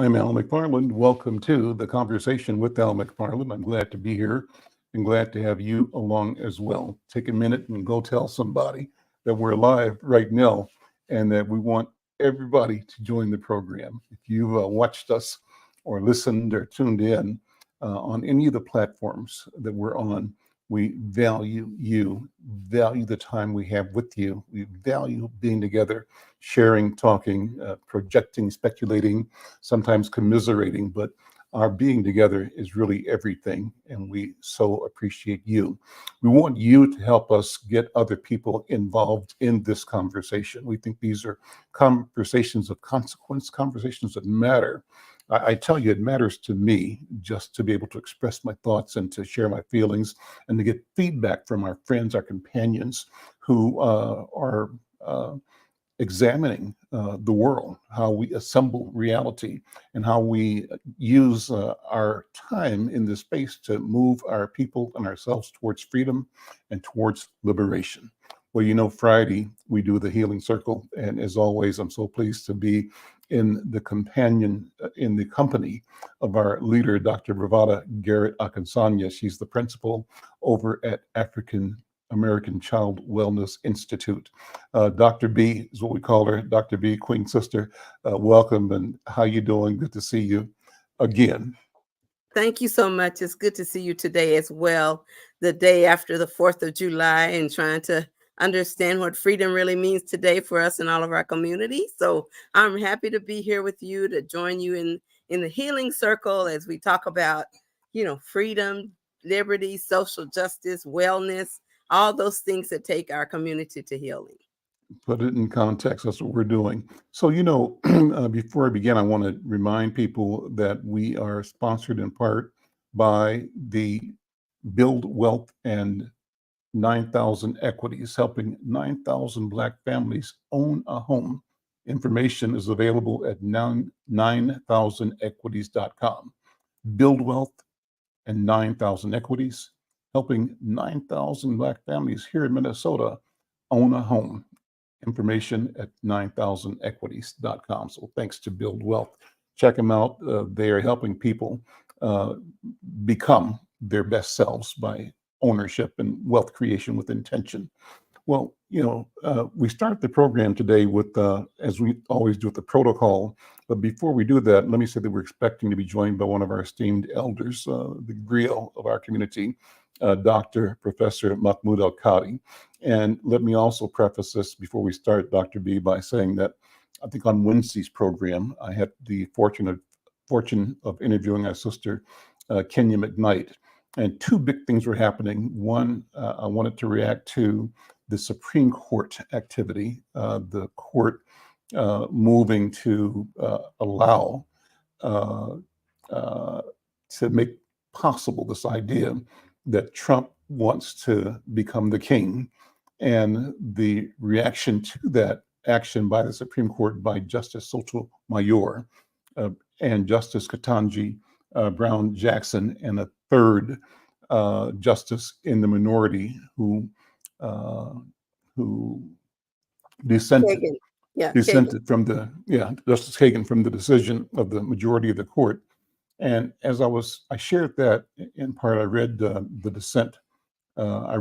I'm Al McFarlane. Welcome to the Conversation with Al McFarlane. I'm glad to be here and glad to have you along as well. Take a minute and go tell somebody that we're live right now and that we want everybody to join the program. If you've watched us or listened or tuned in on any of the platforms that we're on, we value you, value the time we have with you. We value being together, sharing, talking, projecting, speculating, sometimes commiserating, but our being together is really everything, and we so appreciate you. We want you to help us get other people involved in this conversation. We think these are conversations of consequence, conversations that matter. I tell you, it matters to me just to be able to express my thoughts and to share my feelings and to get feedback from our friends, our companions who are examining the world, how we assemble reality, and how we use our time in this space to move our people and ourselves towards freedom and towards liberation. Well, you know, Friday we do the Healing Circle, and as always, I'm so pleased to be in the company of our leader, Dr. Bravada Garrett Akinsanya. She's the principal over at African American Child Wellness Institute. Dr. B is what we call her, Dr. B, Queen Sister. Welcome, and how you doing? Good to see you again. Thank you so much. It's good to see you today as well, the day after the 4th of July, and trying to understand what freedom really means today for us in all of our communities. So I'm happy to be here with you, to join you in the Healing Circle as we talk about, freedom, liberty, social justice, wellness, all those things that take our community to healing. Put it in context. That's what we're doing. So, before I begin, I want to remind people that we are sponsored in part by the Build Wealth and 9,000 Equities, helping 9,000 Black families own a home. Information is available at 9000equities.com. Build Wealth and 9,000 Equities, helping 9,000 Black families here in Minnesota own a home. Information at 9000equities.com. So thanks to Build Wealth. Check them out. They are helping people become their best selves by ownership and wealth creation with intention. Well, we start the program today with, as we always do, with the protocol. But before we do that, let me say that we're expecting to be joined by one of our esteemed elders, the griot of our community, Dr. Professor Mahmoud Al-Qadi. And let me also preface this before we start, Dr. B, by saying that I think on Wednesday's program, I had the fortune of interviewing our sister, Kenya McKnight. And two big things were happening. One, I wanted to react to the Supreme Court activity, the court moving to allow, to make possible this idea that Trump wants to become the king, and the reaction to that action by the Supreme Court by Justice Sotomayor and Justice Ketanji Brown Jackson, and a third justice in the minority who dissented. Kagan. From Justice Kagan from the decision of the majority of the court. And as I shared that in part, I read the dissent. I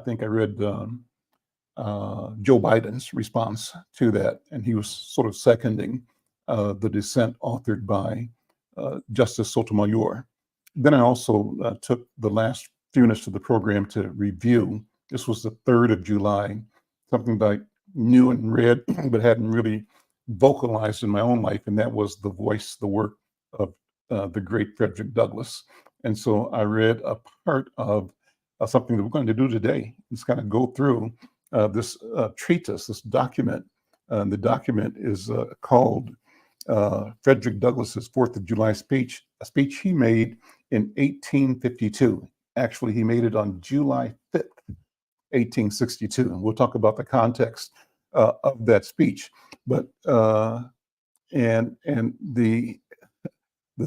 think I read Joe Biden's response to that, and he was sort of seconding the dissent authored by Justice Sotomayor. Then I also took the last few minutes of the program to review. This was the 3rd of July, something that I knew and read, but hadn't really vocalized in my own life, and that was the voice, the work of the great Frederick Douglass. And so I read a part of something that we're going to do today. It's kind of go through this treatise, this document. The document is called Frederick Douglass's 4th of July speech, a speech he made in 1852. Actually, he made it on July 5th, 1862. And we'll talk about the context of that speech. But and the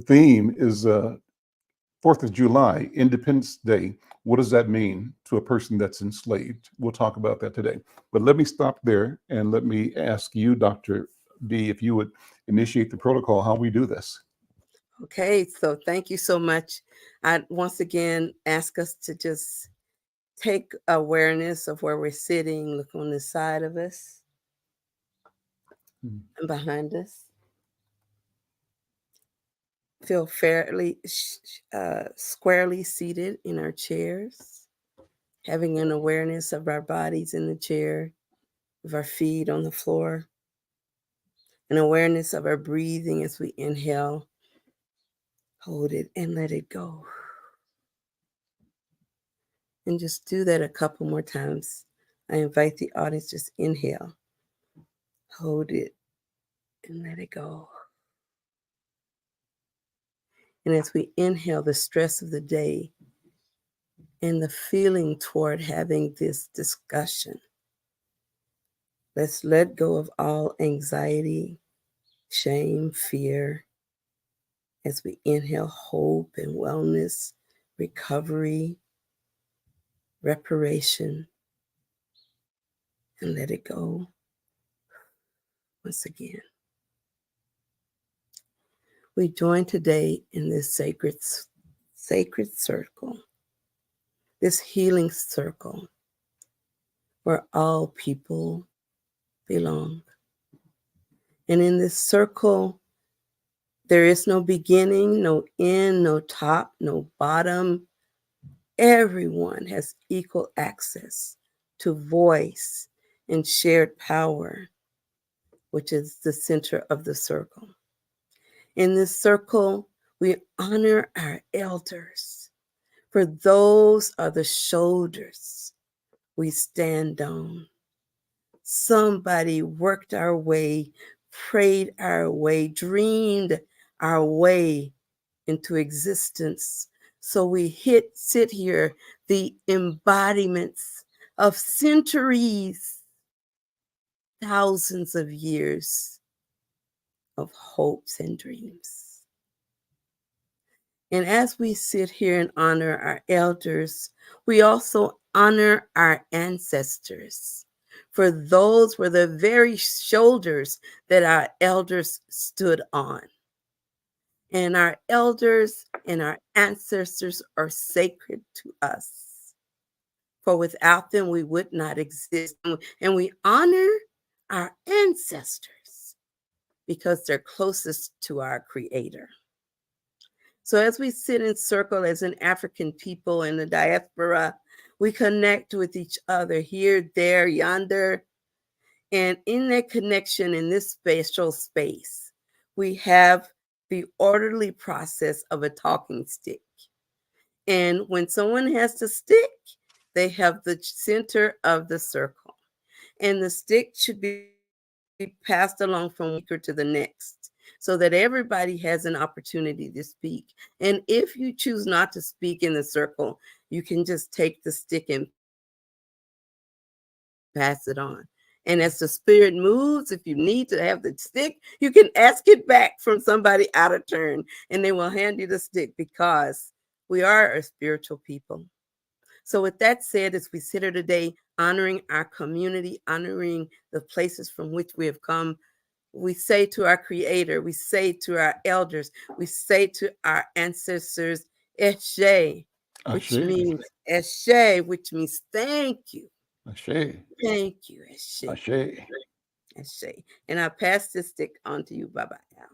theme is 4th of July, Independence Day. What does that mean to a person that's enslaved? We'll talk about that today. But let me stop there and let me ask you, Dr. B, if you would initiate the protocol, how we do this. Okay, so thank you so much. I once again ask us to just take awareness of where we're sitting, look on the side of us Mm. and behind us. Feel fairly squarely seated in our chairs, having an awareness of our bodies in the chair, of our feet on the floor, an awareness of our breathing as we inhale, hold it, and let it go. And just do that a couple more times. I invite the audience, just inhale, hold it, and let it go. And as we inhale, the stress of the day and the feeling toward having this discussion, let's let go of all anxiety, shame, fear, as we inhale hope and wellness, recovery, reparation, and let it go once again. We join today in this sacred circle, this healing circle where all people belong. And in this circle, there is no beginning, no end, no top, no bottom. Everyone has equal access to voice and shared power, which is the center of the circle. In this circle, we honor our elders, for those are the shoulders we stand on. Somebody worked our way, prayed our way, dreamed our way into existence. So we sit here, the embodiments of centuries, thousands of years of hopes and dreams. And as we sit here and honor our elders, we also honor our ancestors. For those were the very shoulders that our elders stood on. And our elders and our ancestors are sacred to us. For without them, we would not exist. And we honor our ancestors because they're closest to our Creator. So as we sit in circle as an African people in the diaspora, we connect with each other here, there, yonder. And in that connection, in this spatial space, we have the orderly process of a talking stick. And when someone has the stick, they have the center of the circle. And the stick should be passed along from one speaker to the next so that everybody has an opportunity to speak. And if you choose not to speak in the circle, you can just take the stick and pass it on. And as the spirit moves, if you need to have the stick, you can ask it back from somebody out of turn and they will hand you the stick because we are a spiritual people. So with that said, as we sit here today, honoring our community, honoring the places from which we have come, we say to our Creator, we say to our elders, we say to our ancestors, Eshe, which Ashe. means Eshe, which means thank you. Ashe. Thank you, Eshe. Ashe. Eshe. And I pass this stick on to you. Bye-bye now.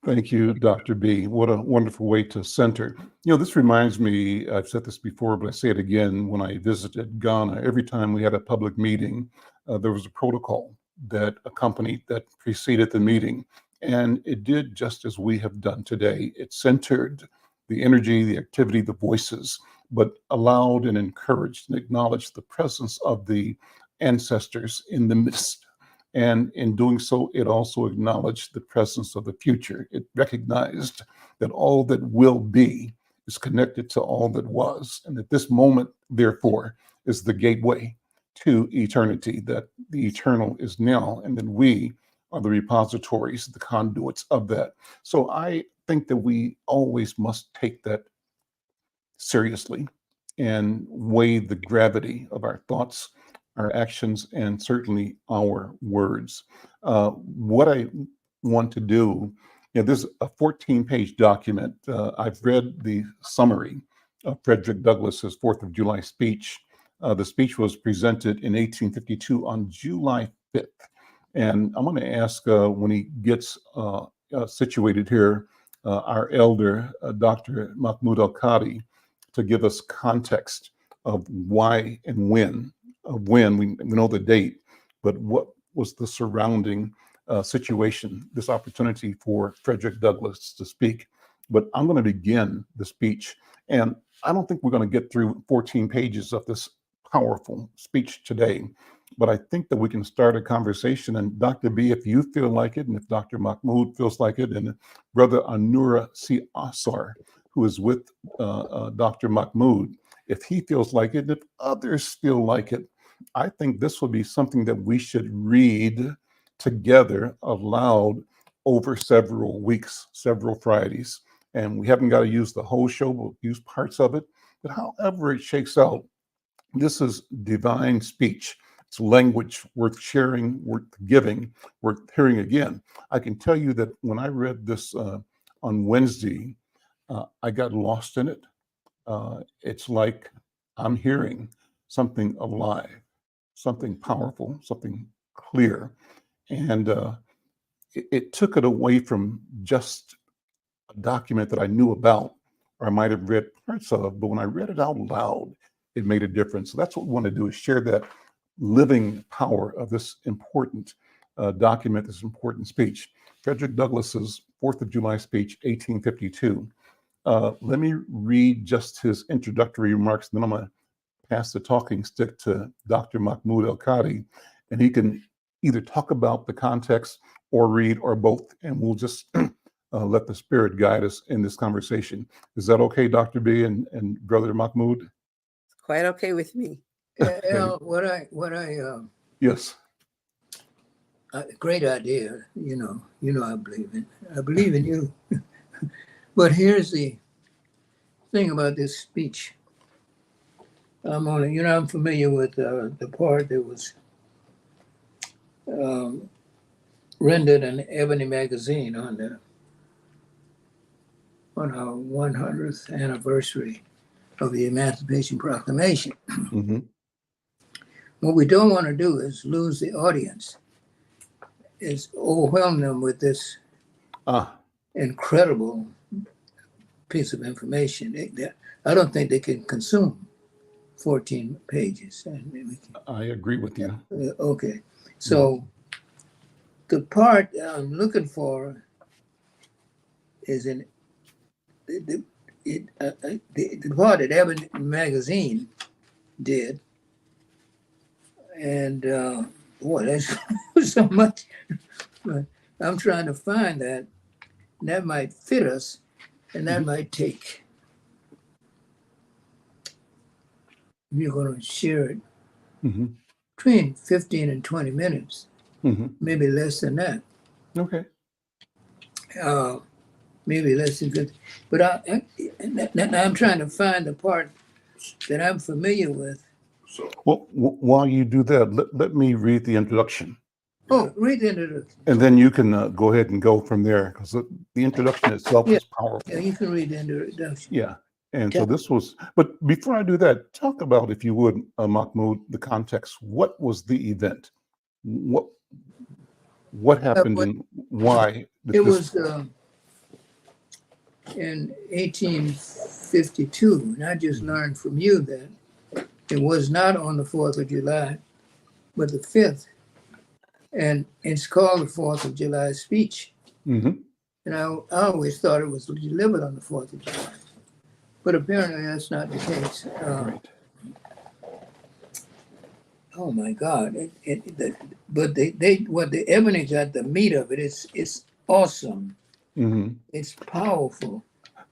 Thank you, Dr. B. What a wonderful way to center. This reminds me, I've said this before, but I say it again, when I visited Ghana, every time we had a public meeting, there was a protocol that accompanied, that preceded the meeting. And it did just as we have done today. It centered the energy, the activity, the voices, but allowed and encouraged and acknowledged the presence of the ancestors in the midst. And in doing so, it also acknowledged the presence of the future. It recognized that all that will be is connected to all that was, and that this moment, therefore, is the gateway to eternity, that the eternal is now, and that we are the repositories, the conduits of that. So I think that we always must take that seriously and weigh the gravity of our thoughts our actions, and certainly our words. What I want to do, there's a 14-page document. I've read the summary of Frederick Douglass's 4th of July speech. The speech was presented in 1852 on July 5th. And I'm going to ask when he gets situated here, our elder, Dr. Mahmoud Al-Qadi, to give us context of why and when. We know the date, but what was the surrounding situation, this opportunity for Frederick Douglass to speak. But I'm going to begin the speech, and I don't think we're going to get through 14 pages of this powerful speech today, but I think that we can start a conversation. And Dr. B, if you feel like it, and if Dr. Mahmoud feels like it, and Brother Anura C. Asar, who is with Dr. Mahmoud, if he feels like it, if others feel like it, I think this will be something that we should read together aloud over several weeks, several Fridays. And we haven't got to use the whole show, we'll use parts of it. But however it shakes out, this is divine speech. It's language worth sharing, worth giving, worth hearing again. I can tell you that when I read this on Wednesday, I got lost in it. It's like I'm hearing something alive, something powerful, something clear. And it took it away from just a document that I knew about, or I might have read parts of, but when I read it out loud, it made a difference. So that's what we want to do, is share that living power of this important document, this important speech. Frederick Douglass's 4th of July speech, 1852. Let me read just his introductory remarks, and then I'm going to pass the talking stick to Dr. Mahmoud Al-Qadi, and he can either talk about the context or read, or both, and we'll just let the Spirit guide us in this conversation. Is that okay, Dr. B and Brother Mahmoud? Quite okay with me. Al, Yes. great idea. I believe in you. But here's the thing about this speech. I'm familiar with the part that was rendered in Ebony magazine on our 100th anniversary of the Emancipation Proclamation. Mm-hmm. What we don't want to do is lose the audience, is overwhelm them with this incredible piece of information. I don't think they can consume 14 pages. I agree with you. Okay. So the part I'm looking for is in the part that Ebony magazine did. And boy, that's so much. But I'm trying to find that. That might fit us, and that might take. We're going to share it between 15 and 20 minutes, maybe less than that. Okay. Maybe less than 50. But I'm trying to find the part that I'm familiar with. Well, while you do that, let me read the introduction. Oh, read the introduction. And then you can go ahead and go from there, because the introduction itself is powerful. Yeah, you can read the introduction. Yeah. And so this was, but before I do that, talk about, if you would, Mahmoud, the context. What was the event? What happened and why? It was in 1852, and I just learned from you that it was not on the 4th of July, but the 5th. And it's called the 4th of July speech. And I always thought it was delivered on the 4th of July. But apparently that's not the case. Oh my God! But what the Ebony got, the meat of it, it's awesome. It's powerful.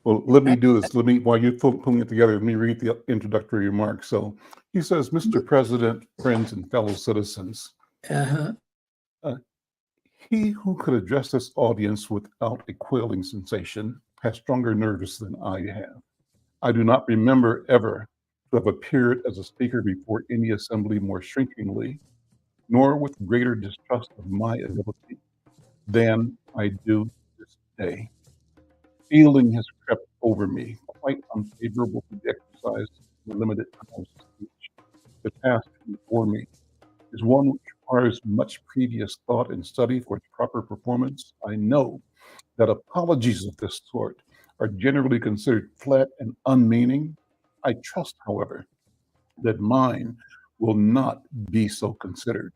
Well, let me do this. While you're pulling it together, let me read the introductory remarks. So he says, "Mr. President, friends, and fellow citizens, he who could address this audience without a quailing sensation has stronger nerves than I have. I do not remember ever to have appeared as a speaker before any assembly more shrinkingly, nor with greater distrust of my ability than I do this day. Feeling has crept over me, quite unfavorable to the exercise of the limited time of speech. The task before me is one which requires much previous thought and study for its proper performance. I know that apologies of this sort are generally considered flat and unmeaning. I trust, however, that mine will not be so considered.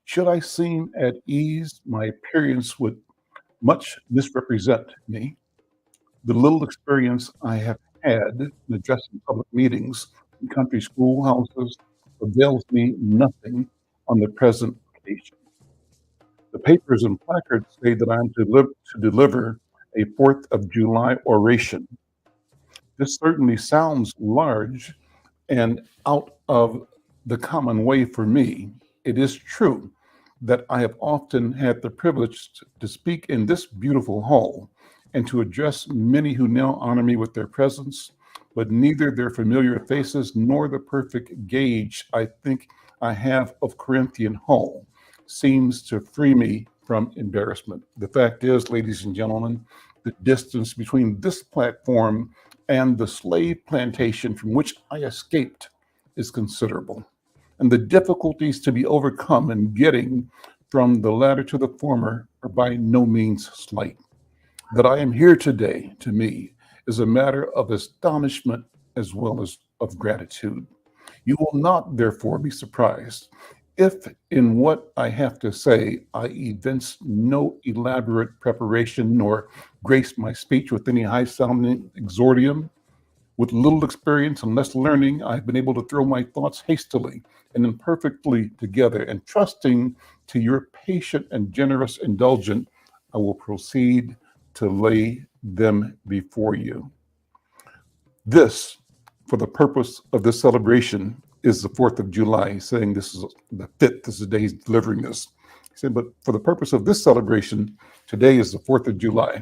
Should I seem at ease, my appearance would much misrepresent me. The little experience I have had in addressing public meetings in country schoolhouses avails me nothing on the present occasion. The papers and placards say that I am to deliver a 4th of July oration. This certainly sounds large and out of the common way for me. It is true that I have often had the privilege to speak in this beautiful hall and to address many who now honor me with their presence, but neither their familiar faces nor the perfect gauge I think I have of Corinthian Hall seems to free me from embarrassment. The fact is, ladies and gentlemen, the distance between this platform and the slave plantation from which I escaped is considerable, and the difficulties to be overcome in getting from the latter to the former are by no means slight. That I am here today, to me, is a matter of astonishment as well as of gratitude. You will not, therefore, be surprised if in what I have to say I evince no elaborate preparation nor grace my speech with any high-sounding exordium. With little experience and less learning, I've been able to throw my thoughts hastily and imperfectly together, and trusting to your patient and generous indulgence, I will proceed to lay them before you. This, for the purpose of this celebration, is the 4th of July. He's saying this is the 5th, this is the day he's delivering this. He said, but for the purpose of this celebration, today is the 4th of July.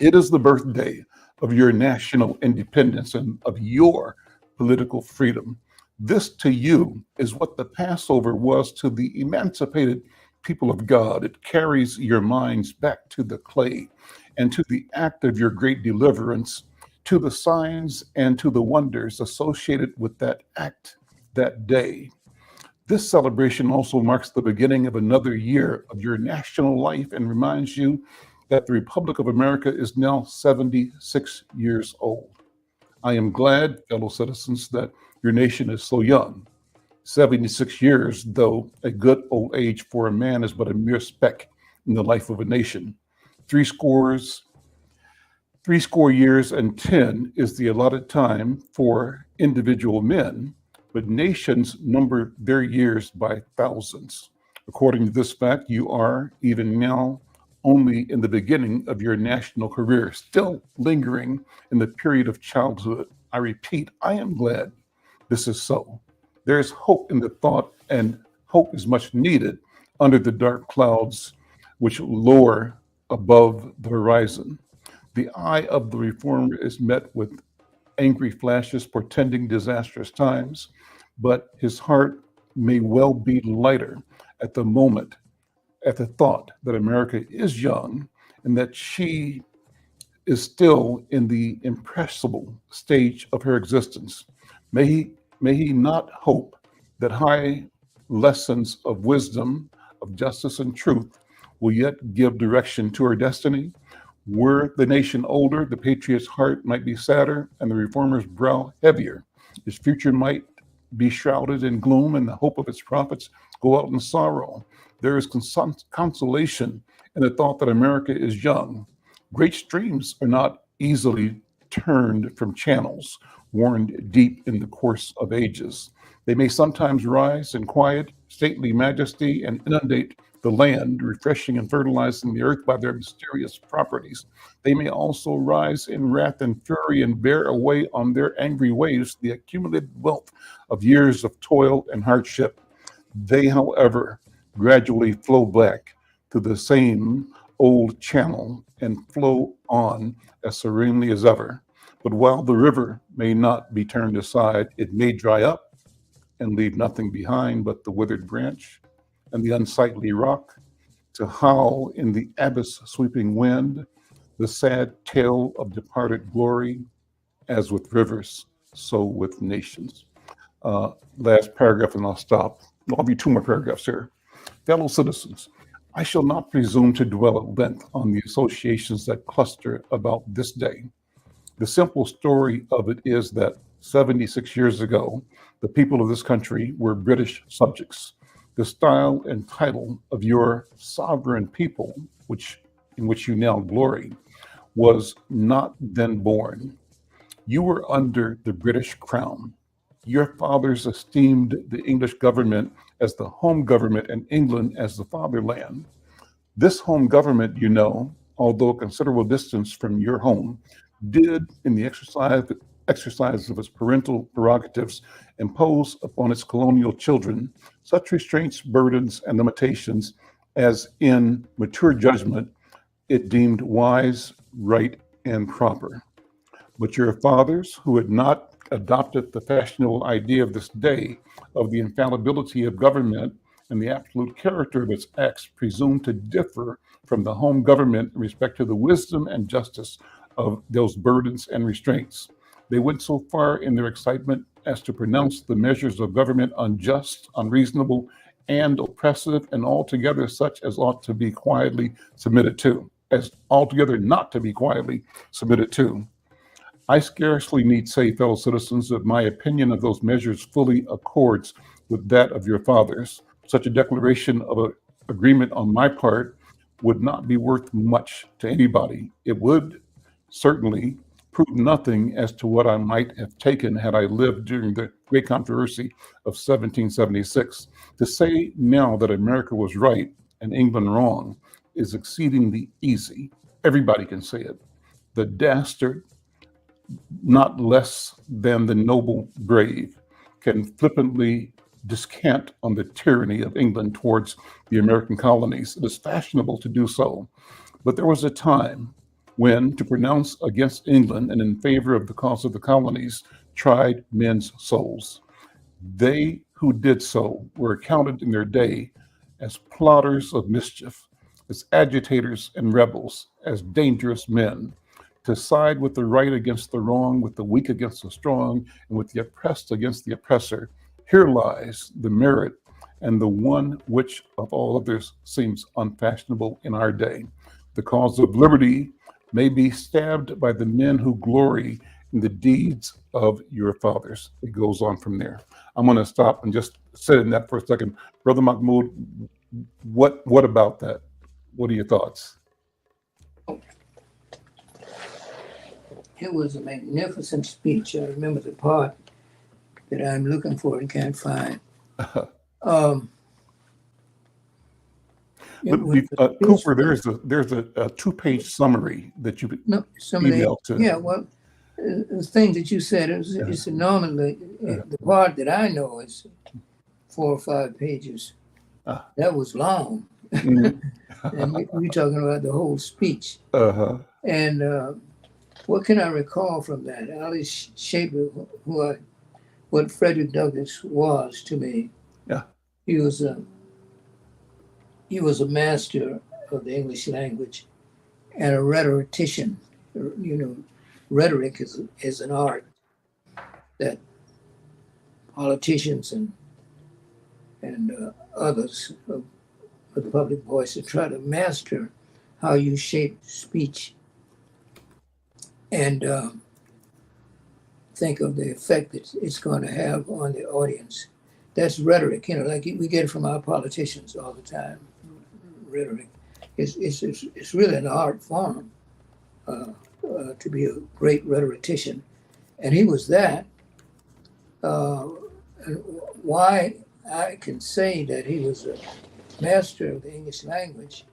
It is the birthday of your national independence and of your political freedom. This to you is what the Passover was to the emancipated people of God. It carries your minds back to the clay and to the act of your great deliverance, to the signs and to the wonders associated with that act that day. This celebration also marks the beginning of another year of your national life and reminds you that the Republic of America is now 76 years old. I am glad, fellow citizens, that your nation is so young. 76 years, though a good old age for a man, is but a mere speck in the life of a nation. Threescore years and 10 is the allotted time for individual men, but nations number their years by thousands. According to this fact, you are, even now, only in the beginning of your national career, still lingering in the period of childhood. I repeat, I am glad this is so. There is hope in the thought, and hope is much needed under the dark clouds which lower above the horizon. The eye of the reformer is met with angry flashes portending disastrous times, but his heart may well be lighter at the moment, at the thought that America is young and that she is still in the impressible stage of her existence. May he not hope that high lessons of wisdom, of justice and truth will yet give direction to her destiny. Were the nation older, the patriot's heart might be sadder and the reformer's brow heavier. His future might be shrouded in gloom and the hope of its prophets go out in sorrow. There is consolation in the thought that America is young. Great streams are not easily turned from channels worn deep in the course of ages. They may sometimes rise in quiet, stately majesty and inundate the land, refreshing and fertilizing the earth by their mysterious properties. They may also rise in wrath and fury and bear away on their angry waves the accumulated wealth of years of toil and hardship. They, however, gradually flow back to the same old channel and flow on as serenely as ever. But while the river may not be turned aside, it may dry up and leave nothing behind but the withered branch and the unsightly rock to howl in the abyss sweeping wind, the sad tale of departed glory, as with rivers, so with nations. Last paragraph, and I'll stop. I'll be two more paragraphs here. Fellow citizens, I shall not presume to dwell at length on the associations that cluster about this day. The simple story of it is that 76 years ago, the people of this country were British subjects. The style and title of your sovereign people, in which you now glory, was not then born. You were under the British crown. Your fathers esteemed the English government as the home government and England as the fatherland. This home government, you know, although a considerable distance from your home, did, in the exercise of its parental prerogatives, impose upon its colonial children such restraints, burdens, and limitations as in mature judgment it deemed wise, right, and proper. But your fathers, who had not adopted the fashionable idea of this day of the infallibility of government and the absolute character of its acts, presumed to differ from the home government in respect to the wisdom and justice of those burdens and restraints. They went so far in their excitement as to pronounce the measures of government unjust, unreasonable, and oppressive, and altogether such as ought to be quietly submitted to, as altogether not to be quietly submitted to. I scarcely need say, fellow citizens, that my opinion of those measures fully accords with that of your fathers. Such a declaration of an agreement on my part would not be worth much to anybody. It would certainly prove nothing as to what I might have taken had I lived during the great controversy of 1776. To say now that America was right and England wrong is exceedingly easy. Everybody can say it. The dastard, not less than the noble brave, can flippantly descant on the tyranny of England towards the American colonies. It is fashionable to do so. But there was a time when to pronounce against England and in favor of the cause of the colonies tried men's souls. They who did so were accounted in their day as plotters of mischief, as agitators and rebels, as dangerous men. To side with the right against the wrong, with the weak against the strong, and with the oppressed against the oppressor. Here lies the merit and the one which of all others seems unfashionable in our day. The cause of liberty may be stabbed by the men who glory in the deeds of your fathers. It goes on from there. I'm going to stop and just sit in that for a second. Brother Mahmoud, what about that? What are your thoughts? It was a magnificent speech. I remember the part that I'm looking for and can't find. Cooper, there's a two-page summary that you emailed to. Yeah, well, the thing that you said is normally the part that I know is 4 or 5 pages. That was long, and we're talking about the whole speech. And what can I recall from that? Ali Shaper, what Frederick Douglass was to me. Yeah, he was a master of the English language and a rhetorician. You know, rhetoric is an art that politicians and others of the public voice try to master how you shape speech and think of the effect that it's going to have on the audience. That's rhetoric, you know, like we get it from our politicians all the time. Rhetoric. It's really an art form to be a great rhetorician. And he was that. Why I can say that he was a master of the English language,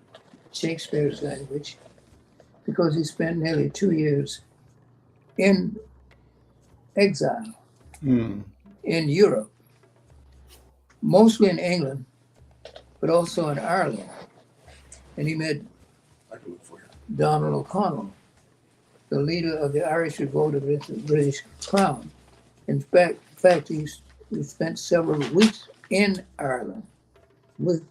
Shakespeare's language, because he spent nearly 2 years in exile in Europe, mostly in England, but also in Ireland. And he met Donald O'Connell. the leader of the Irish revolt against the British Crown. In fact, he spent several weeks in Ireland with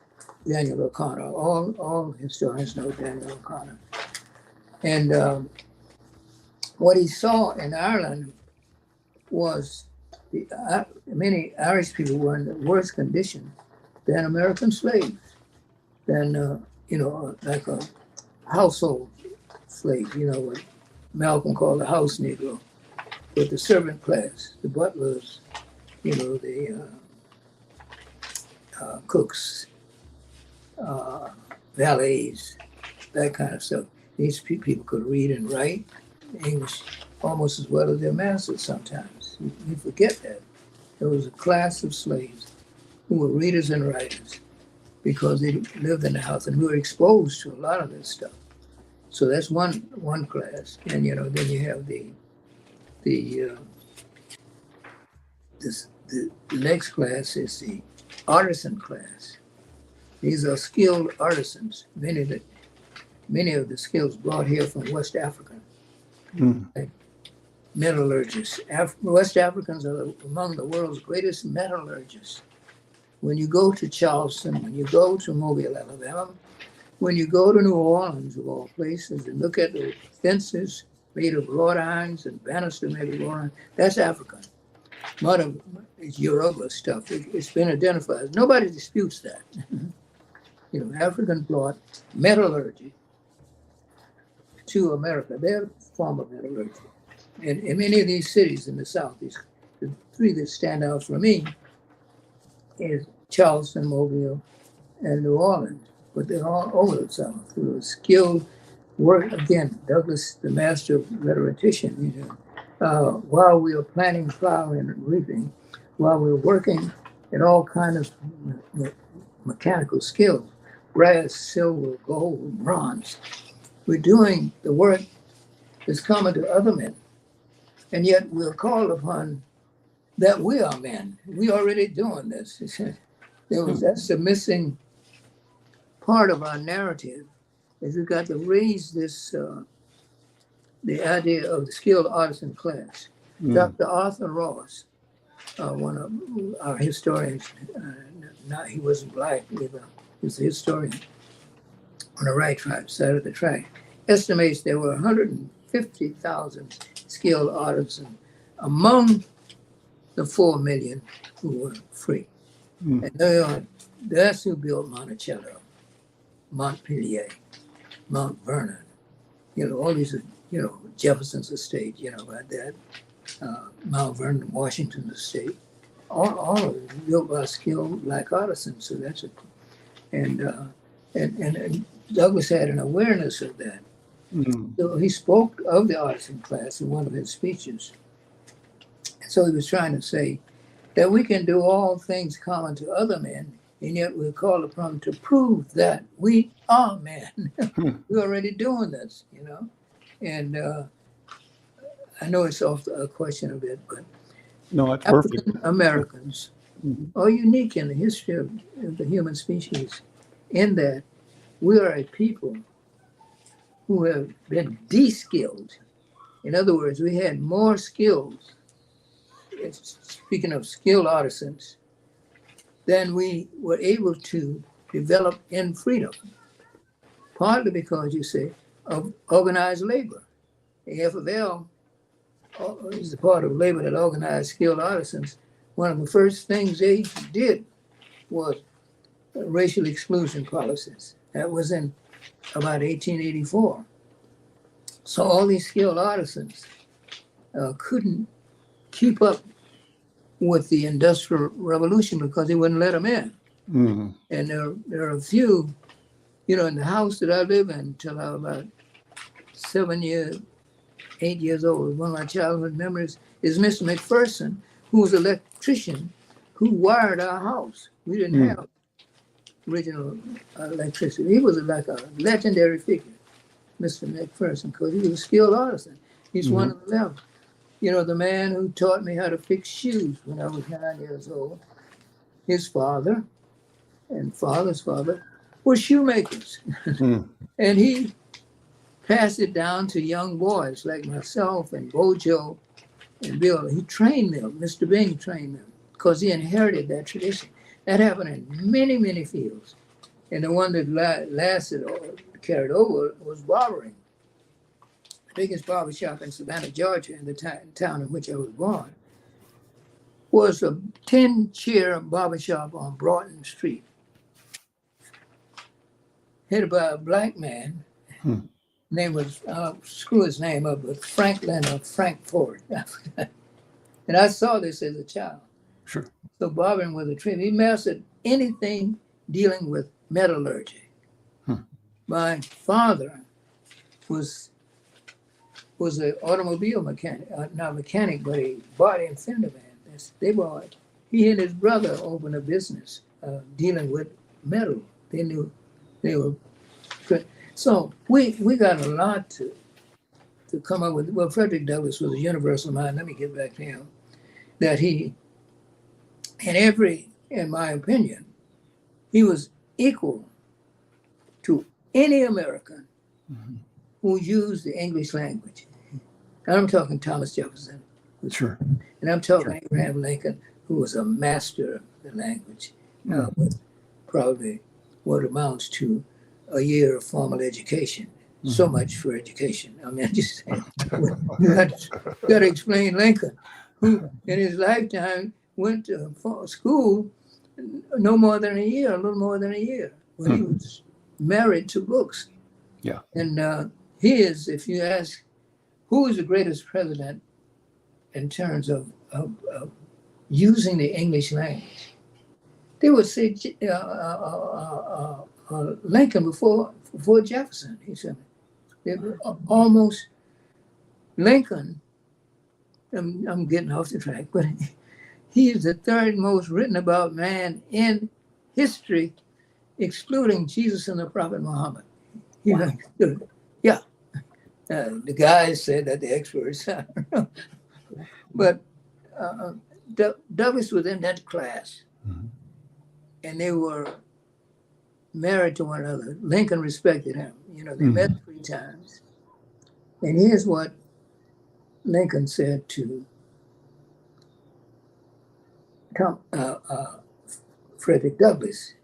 Daniel O'Connor. All historians know Daniel O'Connor. And what he saw in Ireland was many Irish people were in worse condition than American slaves, than like a household slave, what Malcolm called a house Negro, with the servant class, the butlers, the cooks, valets, that kind of stuff. These people could read and write English almost as well as their masters sometimes. You forget that. There was a class of slaves who were readers and writers because they lived in the house and who were exposed to a lot of this stuff. So that's one class. And, then you have the next class is the artisan class. These are skilled artisans. Many of the skills brought here from West Africa. Like metallurgists. West Africans are among the world's greatest metallurgists. When you go to Charleston, when you go to Mobile, Alabama, when you go to New Orleans, of all places, and look at the fences made of wrought irons and banister made of wrought iron, that's African. Lot of it's Yoruba stuff. It's been identified. Nobody disputes that. African brought metallurgy to America. They're a form of metallurgy. And in many of these cities in the South, the three that stand out for me is Charleston, Mobile, and New Orleans. But they're all over the South. It was skilled work. Again, Douglass, the master of rhetorician, while we were planting, plowing, and reaping, while we were working at all kinds of mechanical skills, brass, silver, gold, bronze, we're doing the work that's common to other men. And yet we're called upon that we are men. We already doing this. That's the missing part of our narrative, is we've got to raise this, the idea of the skilled artisan class. Dr. Arthur Ross, one of our historians, he wasn't black either, he was a historian on the right side of the track, estimates there were 150,000 skilled artisans among the 4 million who were free. And that's who built Monticello, Montpelier, Mount Vernon, all these, Jefferson's estate, about that, Mount Vernon, Washington's estate, all of it built by skilled black artisans. So that's and Douglass had an awareness of that. So he spoke of the artisan class in one of his speeches. And so he was trying to say that we can do all things common to other men, and yet we're called upon to prove that we are men. We're already doing this, And I know it's off the question a bit, but no, that's perfect. African Americans are unique in the history of the human species in that we are a people who have been de-skilled. In other words, we had more skills, speaking of skilled artisans, than we were able to develop in freedom. Partly because, you say, of organized labor. The FFL is the part of labor that organized skilled artisans. One of the first things they did was racial exclusion policies. That was in about 1884. So all these skilled artisans couldn't keep up with the Industrial Revolution because they wouldn't let them in. And there are a few, in the house that I live in until I was about 8 years old. One of my childhood memories is Mr. McPherson, who was an electrician who wired our house. We didn't have original electricity. He was like a legendary figure, Mr. McPherson, because he was a skilled artisan. He's one of them. The man who taught me how to fix shoes when I was 9 years old, his father and father's father were shoemakers. And he passed it down to young boys like myself and Bojo and Bill. He trained them. Mr. Bing trained them because he inherited that tradition. That happened in many, many fields. And the one that lasted or carried over was barbering. The biggest barbershop in Savannah, Georgia, in the town in which I was born, was a 10-chair barbershop on Broughton Street, headed by a black man. Name was, I'll screw his name up, but Franklin or Frank Ford. And I saw this as a child. Sure. So barbering was a trip. He mastered anything dealing with metallurgy. My father was an automobile mechanic, not mechanic, but a body and fender man. He and his brother opened a business dealing with metal. They knew they were good. So we got a lot to come up with. Well, Frederick Douglass was a universal mind. Let me get back to him. That he, in my opinion, he was equal to any American who used the English language. And I'm talking Thomas Jefferson. Sure. And I'm talking Abraham Lincoln, who was a master of the language, with probably what amounts to a year of formal education. So much for education. I mean, I just saying, you got to explain Lincoln, who in his lifetime went to school no more than a year, a little more than a year, when he was married to books. Yeah. And he is, if you ask, who is the greatest president in terms of using the English language, they would say Lincoln before Jefferson. He said, almost Lincoln. I'm getting off the track, but he is the third most written about man in history, excluding Jesus and the Prophet Muhammad. Yeah. The guys said that, the experts. But Douglass was in that class, and they were married to one another. Lincoln respected him. You know, they met 3 times. And here's what Lincoln said to Frederick Douglass.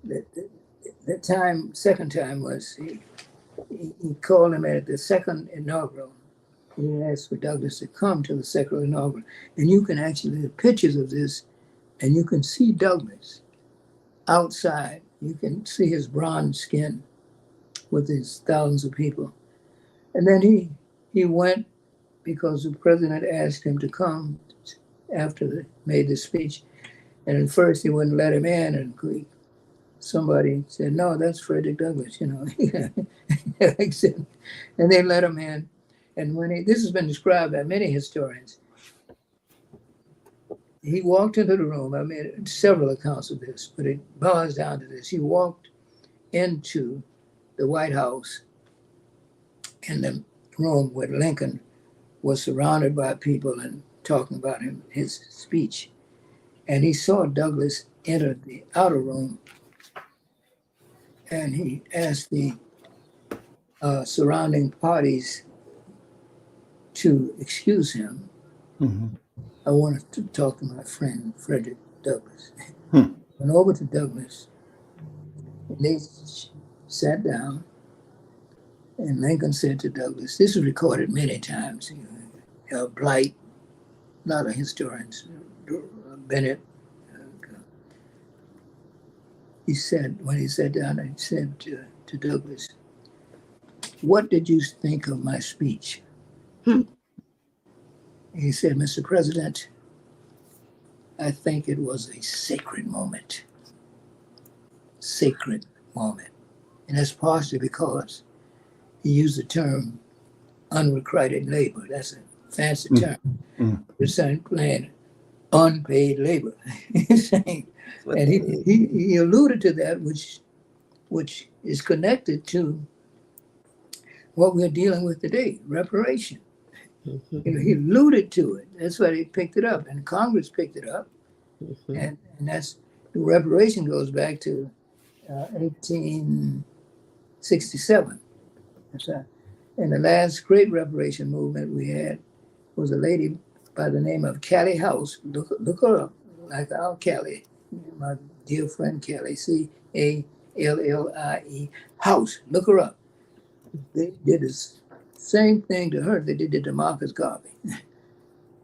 The second time was he called him at the second inaugural. He asked for Douglass to come to the second inaugural. And you can actually have pictures of this, and you can see Douglass outside. You can see his bronze skin with his thousands of people. And then he went because the president asked him to come after they made the speech. And at first he wouldn't let him in, and somebody said, "No, that's Frederick Douglass," you know. And they let him in. And when this has been described by many historians, he walked into the room. I mean, several accounts of this, but it boils down to this. He walked into the White House, in the room where Lincoln was surrounded by people and talking about his speech. And he saw Douglass enter the outer room, and he asked the surrounding parties to excuse him. I wanted to talk to my friend, Frederick Douglass. Went over to Douglass, and they sat down, and Lincoln said to Douglass, this is recorded many times, Blight, a lot of historians, Bennett. He said, when he sat down, he said to Douglass, "What did you think of my speech?" He said, "Mr. President, I think it was a sacred moment. Sacred moment." And that's partially because he used the term unrequited labor. That's a fancy term. We're saying unpaid labor. And he alluded to that, which is connected to what we're dealing with today, reparation. He alluded to it. That's why they picked it up, and Congress picked it up. And that's, the reparation goes back to 1867. That's right. And the last great reparation movement we had was a lady by the name of Callie House. Look her up, like our Callie, my dear friend Callie, Callie House. Look her up. They did the same thing to her that they did to Marcus Garvey.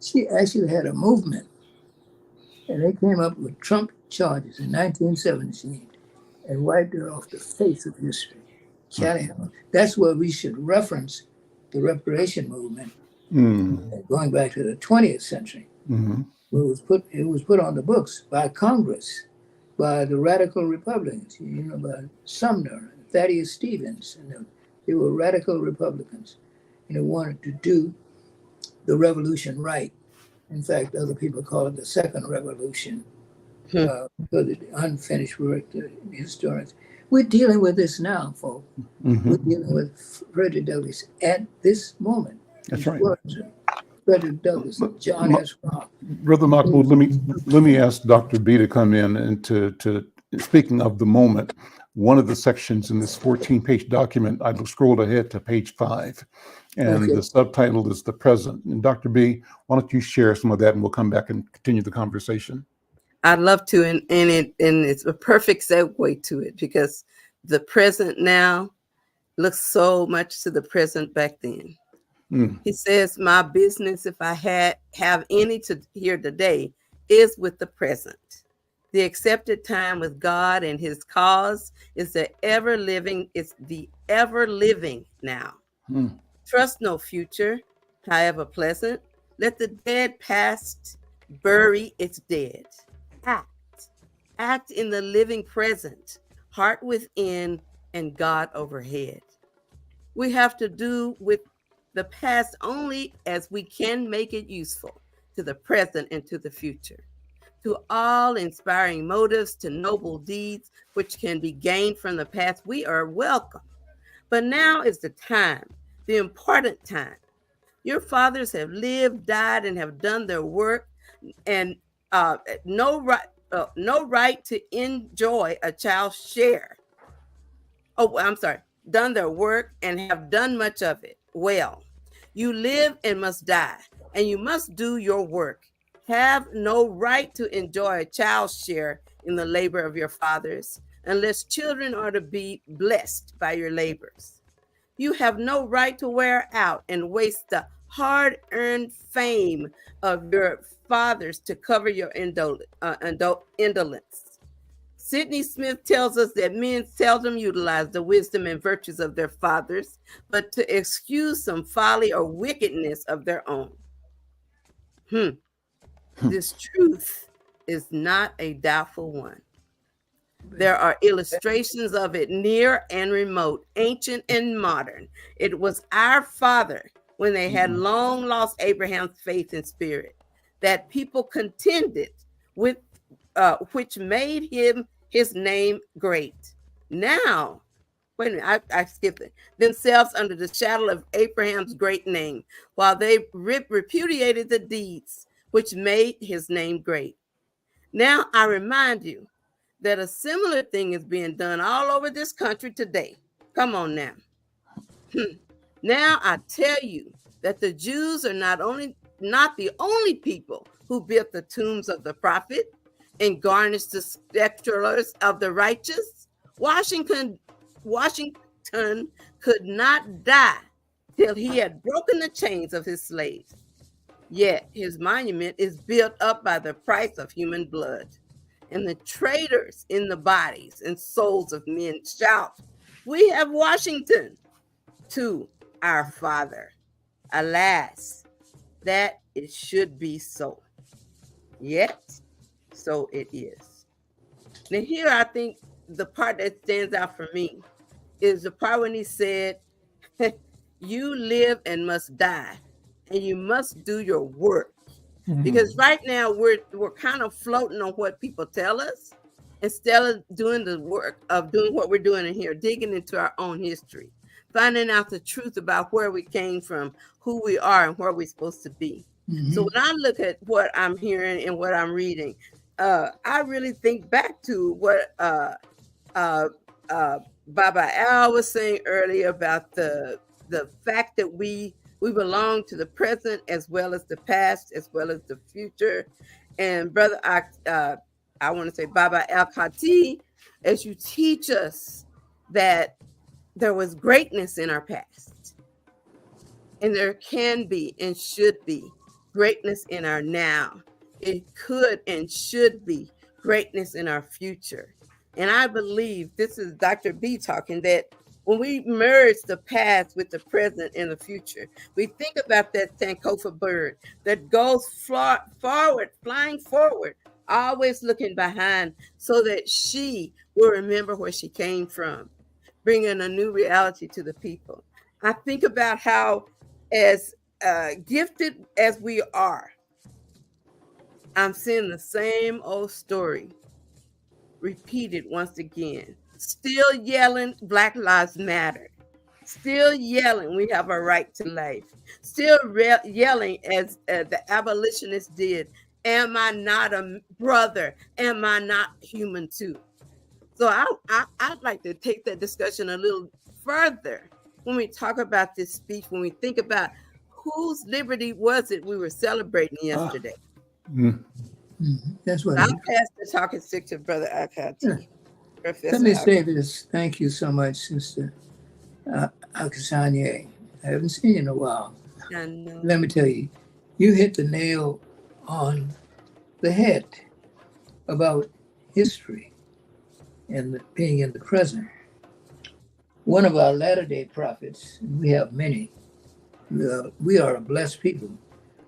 She actually had a movement, and they came up with Trump charges in 1917 and wiped her off the face of history. Callie House. That's where we should reference the reparation movement, going back to the 20th century. It was put on the books by Congress, by the radical Republicans, by Sumner, Thaddeus Stevens, and they were radical Republicans, and they wanted to do the revolution right. In fact, other people call it the second revolution, because of the unfinished work, the historians. We're dealing with this now, folks. We're dealing with Frederick Douglass at this moment. That's right. Frederick Douglass, John S. Rock. Brother Mahmoud, let me ask Dr. B to come in and to speaking of the moment, one of the sections in this 14-page document, I scrolled ahead to page 5, and the subtitle is The Present. And Dr. B, why don't you share some of that, and we'll come back and continue the conversation. I'd love to, and it's a perfect segue to it, because the present now looks so much to the present back then. He says, my business, if I have any to here today, is with the present. The accepted time with God and his cause is the ever living now. Trust no future, however pleasant. Let the dead past bury its dead. Act in the living present, heart within and God overhead. We have to do with the past only as we can make it useful to the present and to the future. To all inspiring motives, to noble deeds which can be gained from the past, we are welcome. But now is the time, the important time. Your fathers have lived, died, and have done their work, and no right to enjoy a child's share. Done their work and have done much of it. Well, you live and must die, and you must do your work. Have no right to enjoy a child's share in the labor of your fathers, unless children are to be blessed by your labors. You have no right to wear out and waste the hard-earned fame of your fathers to cover your indolence. Sidney Smith tells us that men seldom utilize the wisdom and virtues of their fathers, but to excuse some folly or wickedness of their own. This truth is not a doubtful one. There are illustrations of it near and remote, ancient and modern. It was our father, when they had long lost Abraham's faith and spirit, that people contended with, which made his name great. Now, wait a minute, I skipped it. Themselves under the shadow of Abraham's great name, while they repudiated the deeds which made his name great. Now I remind you that a similar thing is being done all over this country today. Come on now. Now I tell you that the Jews are not the only people who built the tombs of the prophet and garnished the sepulchres of the righteous. Washington could not die till he had broken the chains of his slaves. Yet his monument is built up by the price of human blood. And the traitors in the bodies and souls of men shout, "We have Washington," to our father. Alas, that it should be so. Yet, so it is. Now here, I think the part that stands out for me is the part when he said, you live and must die, and you must do your work. Because right now we're kind of floating on what people tell us instead of doing the work of doing what we're doing in here, digging into our own history, finding out the truth about where we came from, who we are, and where we're supposed to be. So when I look at what I'm hearing and what I'm reading, I really think back to what Baba Al was saying earlier about the fact that we belong to the present as well as the past as well as the future. And brother, I want to say Baba Al Khati, as you teach us that there was greatness in our past, and there can be and should be greatness in our now. It could and should be greatness in our future. And I believe, this is Dr. B talking, that when we merge the past with the present and the future, we think about that Sankofa bird that goes forward, flying forward, always looking behind, so that she will remember where she came from, bringing a new reality to the people. I think about how, as gifted as we are, I'm seeing the same old story repeated once again. Still yelling, Black Lives Matter. Still yelling, we have a right to life. Still yelling, as the abolitionists did, am I not a brother? Am I not human too? So I'd like to take that discussion a little further when we talk about this speech, when we think about whose liberty was it we were celebrating yesterday. That's what I'll pass the talking stick to Brother Akati. Let me say this. Thank you so much, Sister Akasanye. I haven't seen you in a while. I know. Let me tell you, you hit the nail on the head about history and being in the present. One of our latter-day prophets, and we have many, we are a blessed people.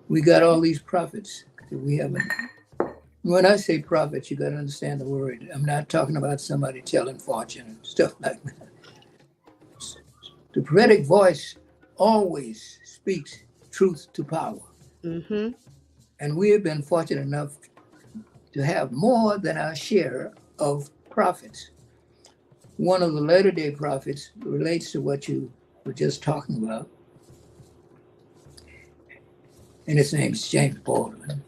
We got all these prophets that we haven't. When I say prophets, you got to understand the word. I'm not talking about somebody telling fortune and stuff like that. The prophetic voice always speaks truth to power. Mm-hmm. And we have been fortunate enough to have more than our share of prophets. One of the latter day prophets relates to what you were just talking about. And his name is James Baldwin.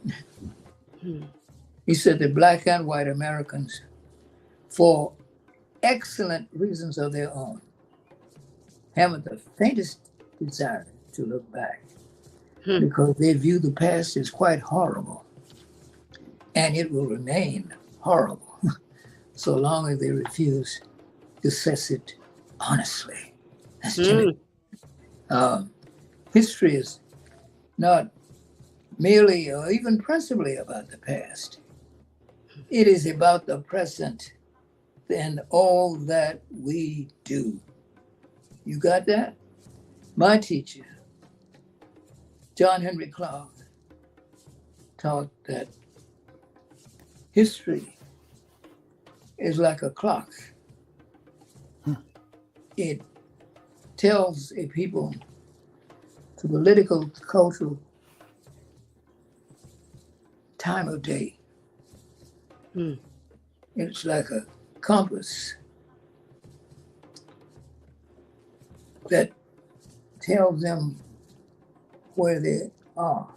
He said that Black and white Americans, for excellent reasons of their own, haven't the faintest desire to look back because they view the past as quite horrible, and it will remain horrible so long as they refuse to assess it honestly. That's Jimmy. History is not merely or even principally about the past. It is about the present and all that we do. You got that? My teacher, John Henry Clark, taught that history is like a clock. It tells a people the political, cultural time of day. It's like a compass that tells them where they are.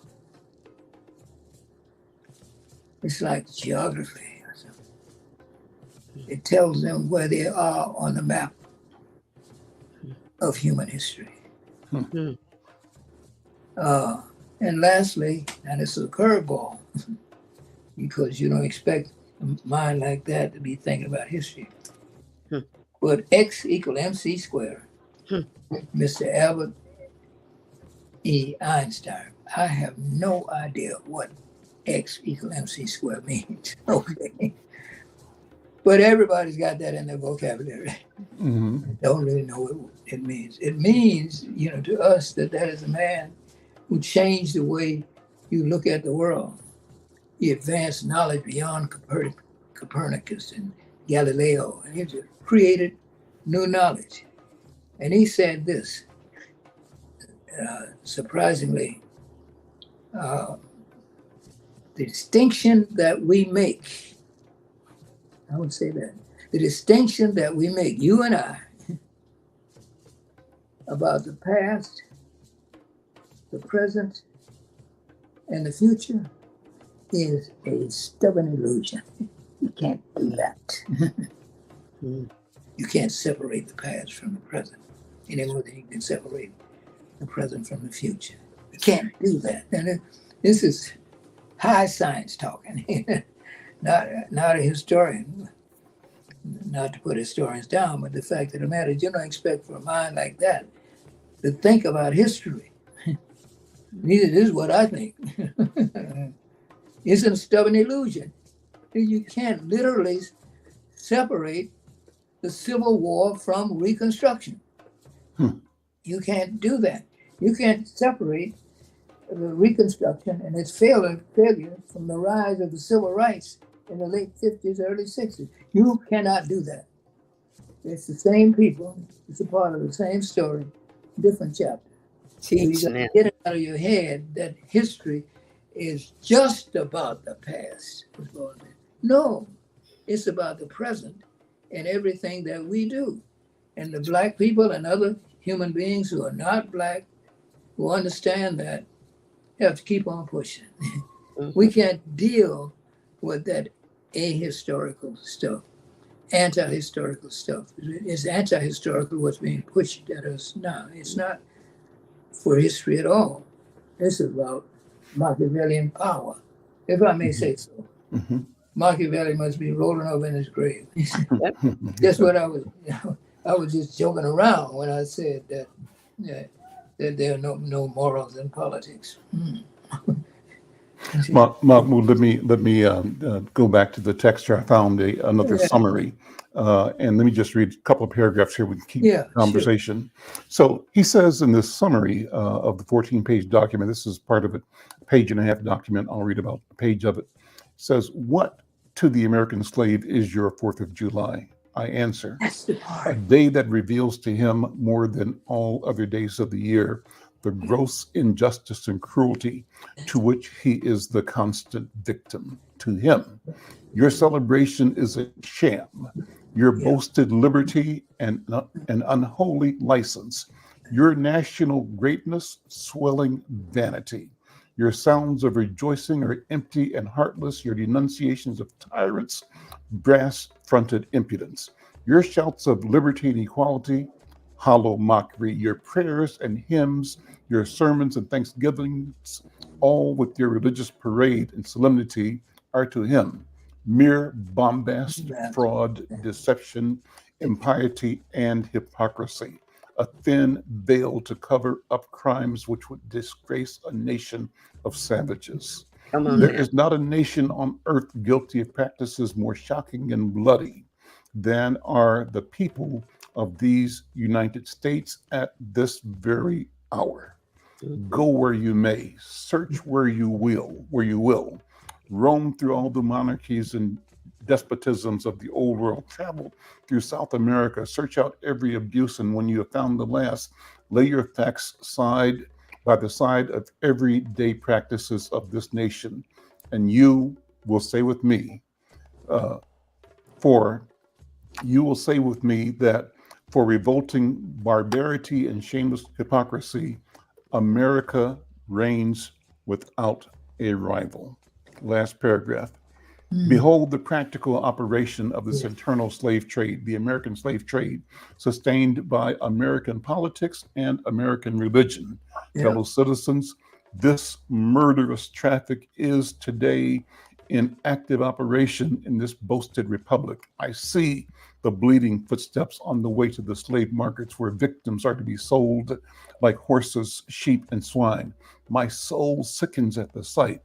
It's like geography or something. It tells them where they are on the map of human history. And lastly, and it's a curveball, because you don't expect a mind like that to be thinking about history. But X equal MC squared, Mr. Albert E. Einstein. I have no idea what X equal MC squared means. Okay. But everybody's got that in their vocabulary. Don't really know what it means. It means, to us that is a man who changed the way you look at the world. He advanced knowledge beyond Copernicus and Galileo, and he created new knowledge. And he said this, surprisingly, the distinction that we make, I would say that, the distinction that we make, you and I, about the past, the present, and the future is a stubborn illusion. You can't do that. You You can't separate the past from the present any more than you can separate the present from the future. You can't do that. And this is high science talking, not a historian. Not to put historians down, but the fact of the matter is you don't expect for a mind like that to think about history. Neither is what I think. It's a stubborn illusion. You can't literally separate the Civil War from Reconstruction. You can't do that. You can't separate the Reconstruction and its failure from the rise of the civil rights in the late 50s, early 60s. You cannot do that. It's the same people. It's a part of the same story, different chapter. Teach You now. get it out of your head that history is just about the past. No, it's about the present and everything that we do. And the Black people and other human beings who are not Black, who understand that, have to keep on pushing. We can't deal with that ahistorical stuff, anti-historical stuff. It's anti-historical what's being pushed at us now. It's not for history at all. It's about Machiavellian power, if I may say so. Machiavelli must be rolling over in his grave. That's what I was just joking around when I said that there are no morals in politics. Mahmoud, let me go back to the text here. I found another summary, and let me just read a couple of paragraphs here. We can keep the conversation. Sure. So he says in this summary of the 14-page document, this is part of it, a page and a half document. I'll read about a page of it. It says, "What to the American slave is your 4th of July? I answer, a day that reveals to him more than all other days of the year the gross injustice and cruelty to which he is the constant victim. To him, your celebration is a sham, your boasted liberty and an unholy license, your national greatness swelling vanity. Your sounds of rejoicing are empty and heartless, your denunciations of tyrants, brass-fronted impudence. Your shouts of liberty and equality, hollow mockery. Your prayers and hymns, your sermons and thanksgivings, all with your religious parade and solemnity, are to him mere bombast, fraud, deception, impiety, and hypocrisy. A thin veil to cover up crimes which would disgrace a nation of savages. There is not a nation on earth guilty of practices more shocking and bloody than are the people of these United States at this very hour. Go where you may, search where you will, roam through all the monarchies and despotisms of the old world, travel through South America, search out every abuse, and when you have found the last, lay your facts side by the side of everyday practices of this nation, and you will say with me, that for revolting barbarity and shameless hypocrisy, America reigns without a rival." Last paragraph. Behold the practical operation of this internal slave trade, the American slave trade, sustained by American politics and American religion. Fellow citizens, this murderous traffic is today in active operation in this boasted republic. I see the bleeding footsteps on the way to the slave markets where victims are to be sold like horses, sheep, and swine. My soul sickens at the sight.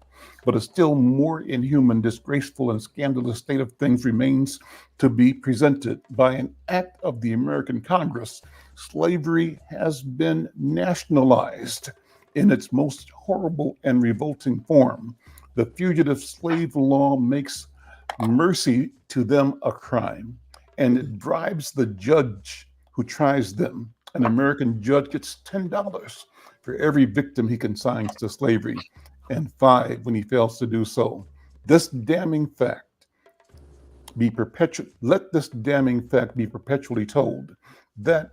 But a still more inhuman, disgraceful, and scandalous state of things remains to be presented. By an act of the American Congress, slavery has been nationalized in its most horrible and revolting form. The fugitive slave law makes mercy to them a crime, and it bribes the judge who tries them. An American judge gets $10 for every victim he consigns to slavery, and $5 when he fails to do so. This damning fact let this damning fact be perpetually told, that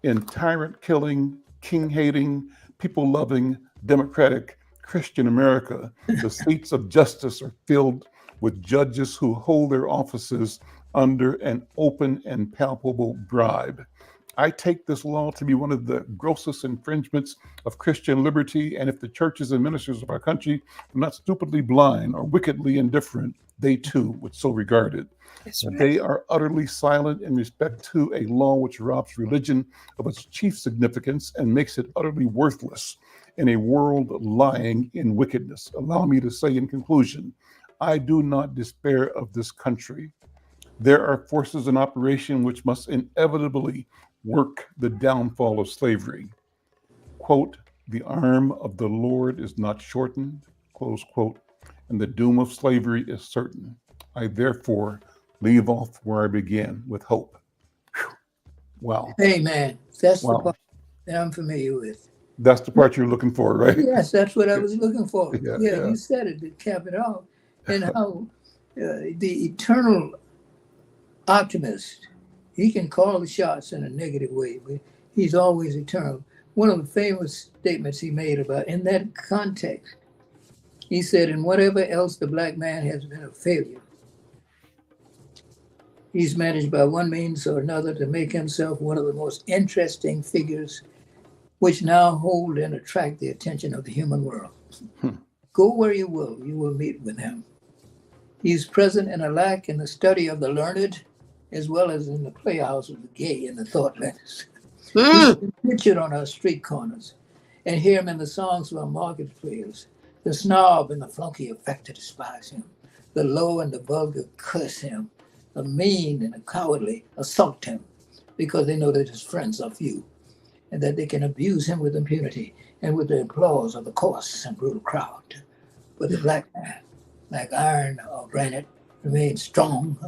in tyrant-killing, king-hating, people-loving, democratic, Christian America, the seats of justice are filled with judges who hold their offices under an open and palpable bribe. I take this law to be one of the grossest infringements of Christian liberty, and if the churches and ministers of our country are not stupidly blind or wickedly indifferent, they too would so regard it. That's right. They are utterly silent in respect to a law which robs religion of its chief significance and makes it utterly worthless in a world lying in wickedness. Allow me to say in conclusion, I do not despair of this country. There are forces in operation which must inevitably work the downfall of slavery. Quote, the arm of the Lord is not shortened, close quote, and the doom of slavery is certain. I therefore leave off where I began with hope. Whew. Wow. Amen. That's the Wow. part that I'm familiar with. That's the part you're looking for, right? Yes, that's what I was looking for. Yeah, Yeah, yeah. you said it to cap it off. And how the eternal optimist, he can call the shots in a negative way, but he's always eternal. One of the famous statements he made about in that context, he said, in whatever else the black man has been a failure, he's managed by one means or another to make himself one of the most interesting figures which now hold and attract the attention of the human world. Go where you will meet with him. He's present and alike in the study of the learned, as well as in the playhouse of the gay and the thoughtless. He's pictured on our street corners, and hear him in the songs of our marketplace. The snob and the flunky affect to despise him. The low and the vulgar curse him. The mean and the cowardly assault him, because they know that his friends are few, and that they can abuse him with impunity and with the applause of the coarse and brutal crowd. But the black man, like iron or granite, remains strong,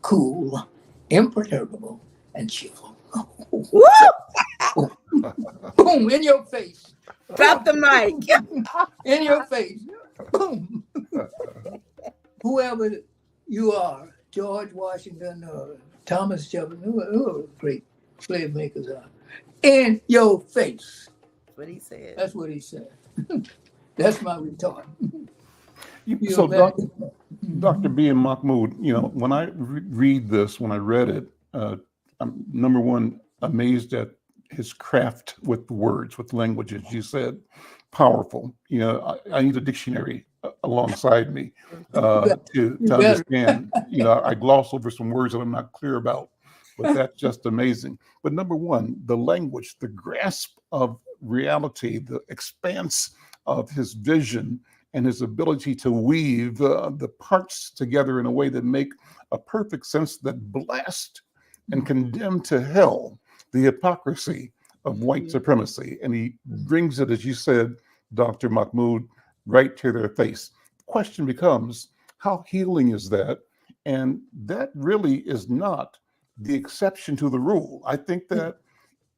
cool, imperturbable, and cheerful. Boom, in your face. Drop the mic. In your face. Boom. Whoever you are, George Washington or Thomas Jefferson, whoever great slave makers are, in your face. That's what he said. That's what he said. That's my retort. So, Dr. B. and Mahmoud, when I read this, when I read it, I'm number one, amazed at his craft with words, with language, as you said, powerful. I need a dictionary alongside me to understand. I gloss over some words that I'm not clear about, but that's just amazing. But number one, the language, the grasp of reality, the expanse of his vision, and his ability to weave the parts together in a way that make a perfect sense, that blast and condemn to hell the hypocrisy of white supremacy. And he brings it, as you said, Dr. Mahmoud, right to their face. The question becomes, how healing is that? And that really is not the exception to the rule. I think that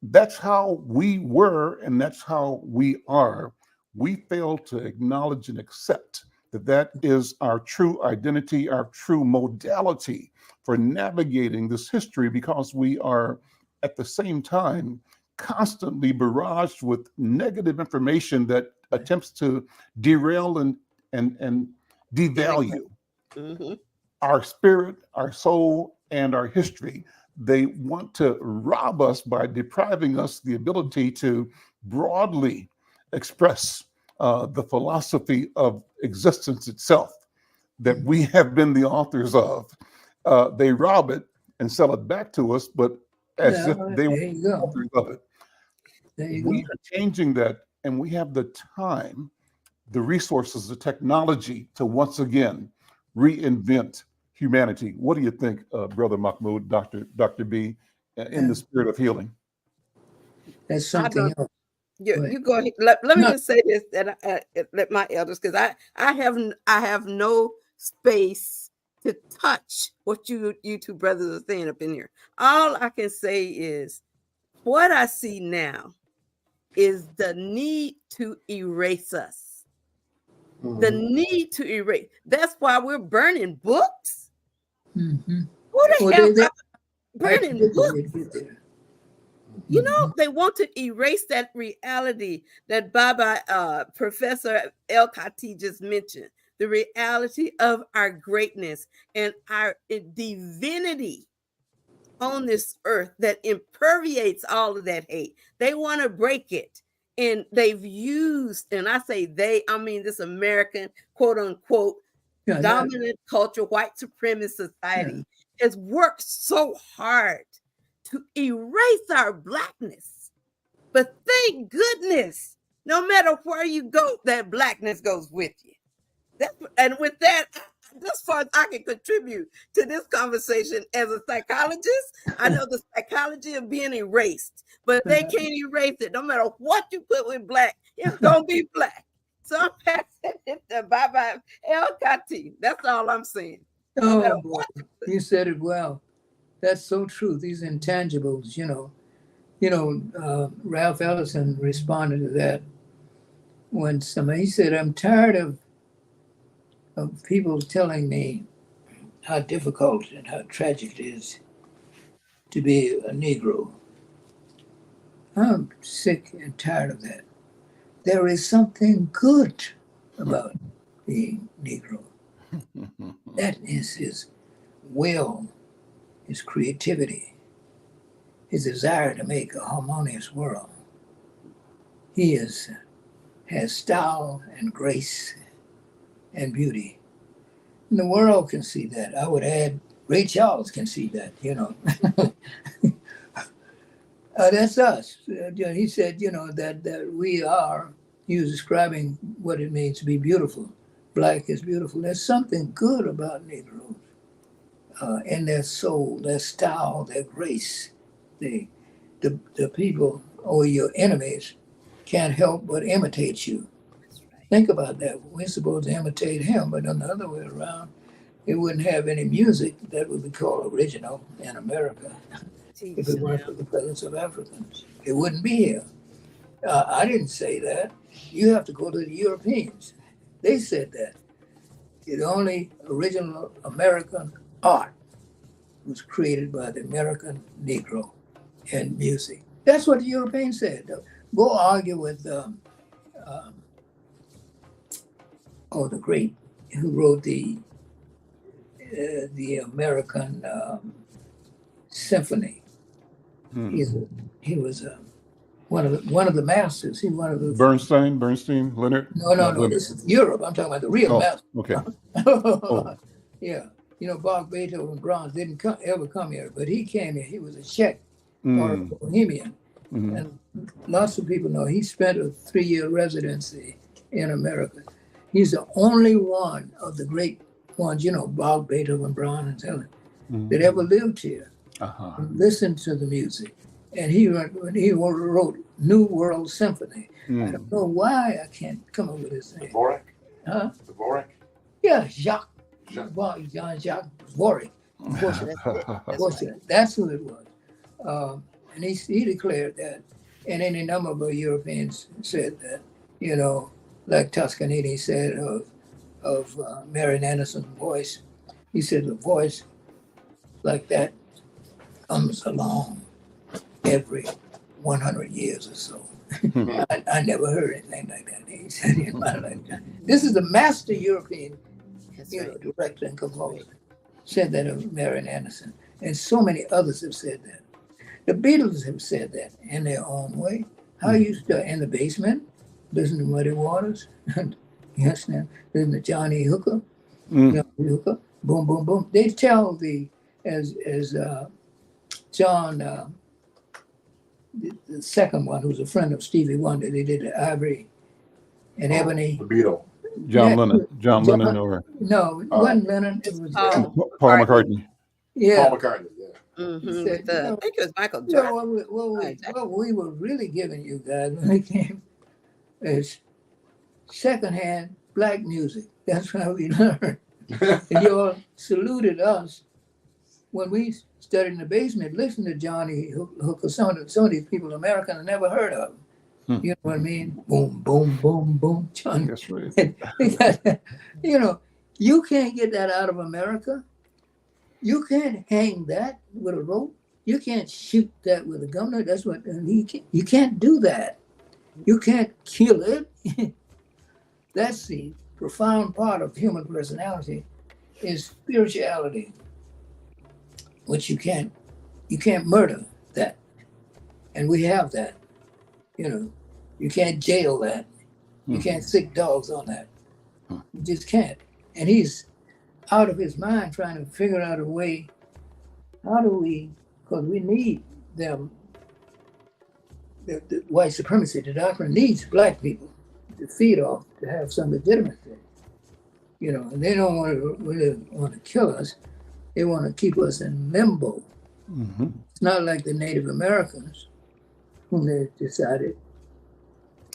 that's how we were, and that's how we are. We fail to acknowledge and accept that that is our true identity, our true modality for navigating this history, because we are at the same time constantly barraged with negative information that attempts to derail and devalue our spirit, our soul, and our history. They want to rob us by depriving us the ability to broadly express the philosophy of existence itself that we have been the authors of. They rob it and sell it back to us, but as if they were the authors of it. We are changing that, and we have the time, the resources, the technology to once again reinvent humanity. What do you think, Brother Mahmoud, Dr. B, in the spirit of healing? That's something else. You go ahead. Let me just say this, that let my elders, because I have no space to touch what you two brothers are saying up in here. All I can say is what I see now is the need to erase us. The need to erase. That's why we're burning books. Who the hell burning books? They want to erase that reality that Baba, Professor El Khati just mentioned. the reality of our greatness and our divinity on this earth that impermeates all of that hate. They want to break it. And they've used, and I say they, I mean this American quote unquote dominant culture, white supremacist society has worked so hard to erase our Blackness. But thank goodness, no matter where you go, that Blackness goes with you. And with that, as far as I can contribute to this conversation as a psychologist, I know the psychology of being erased, but they can't erase it. No matter what you put with Black, it's going to be Black. So I'm passing it to bye-bye El Kati. That's all I'm saying. Oh, boy. You said it well. That's so true. These intangibles, Ralph Ellison responded to that when he said, I'm tired of people telling me how difficult and how tragic it is to be a Negro. I'm sick and tired of that. There is something good about being Negro. That is his will, his creativity, his desire to make a harmonious world. He has style and grace and beauty. And the world can see that. I would add, Ray Charles can see that, That's us. He said, that we are, he was describing what it means to be beautiful. Black is beautiful. There's something good about Negroes in their soul, their style, their grace. The people or your enemies can't help but imitate you. Think about that. We're supposed to imitate him, but on the other way around, it wouldn't have any music that would be called original in America if it weren't for the presence of Africans. It wouldn't be here. I didn't say that. You have to go to the Europeans. They said that. The only original American art was created by the American Negro in music. That's what the Europeans said. Go argue with the great who wrote the American Symphony. He was one of the masters. He one of the Bernstein, Leonard. No. Leonard. This is Europe. I'm talking about the real master. Okay. Yeah, Bach, Beethoven, Brahms didn't ever come here, but he came here. He was a Czech or a Bohemian, and lots of people know he spent a 3-year residency in America. He's the only one of the great ones, Bach, Beethoven, Brahms, and that ever lived here. Listened to the music, and he wrote New World Symphony. I don't know why I can't come up with his name. Dvorak? Huh? Dvorak? Yeah, Jean-Jacques Dvorak. That's who it was. And he declared that, and any number of Europeans said that, like Toscanini said of Marian Anderson's voice. He said the voice like that comes along every 100 years or so. I never heard anything like that. He said in my lifetime. This is the master European director and composer. Said that of Marian Anderson. And so many others have said that. The Beatles have said that in their own way. How you start in the basement, listen to Muddy Waters, yes, now, listen to Johnny Hooker, Hooker, boom, boom, boom. They tell as John, the second one, who's a friend of Stevie Wonder, they did the Ivory and Ebony. The Beatle. John Lennon, or no, it wasn't Lennon. It was Paul McCartney. Yeah. Paul McCartney, yeah. Said, I think it was Michael Jordan. What we were really giving you guys when it came is secondhand Black music. That's how we learned. And you all saluted us when we studied in the basement, listened to Johnny Hooker. Some of these people, Americans, never heard of him. You know what I mean? Boom, boom, boom, boom. Johnny. That's right. You can't get that out of America. You can't hang that with a rope. You can't shoot that with a gun. That's what you can't do that. You can't kill it. That's the profound part of human personality is spirituality, which you can't murder that. And we have that. You know, you can't jail that. You can't sick dogs on that. You just can't. And he's out of his mind trying to figure out a way. How do we, because we need them, the white supremacy, the doctrine needs black people to feed off, to have some legitimacy. You know, and they don't really want to kill us. They want to keep us in limbo. It's not like the Native Americans, whom they decided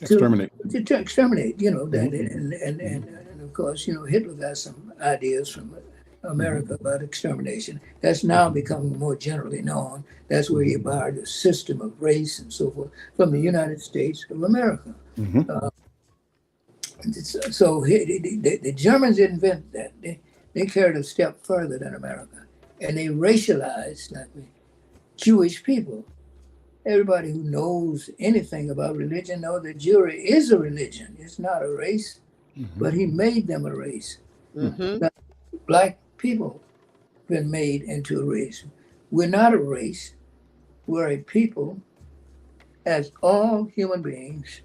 Exterminate. to exterminate, you know, that, and of course, you know, Hitler got some ideas from America about extermination. That's now becoming more generally known. That's where he borrowed the system of race and so forth from the United States of America. So the Germans invent that. They carried a step further than America, and they racialized like Jewish people. Everybody who knows anything about religion knows that Jewry is a religion. It's not a race, but he made them a race. Black people been made into a race. We're not a race. We're a people, as all human beings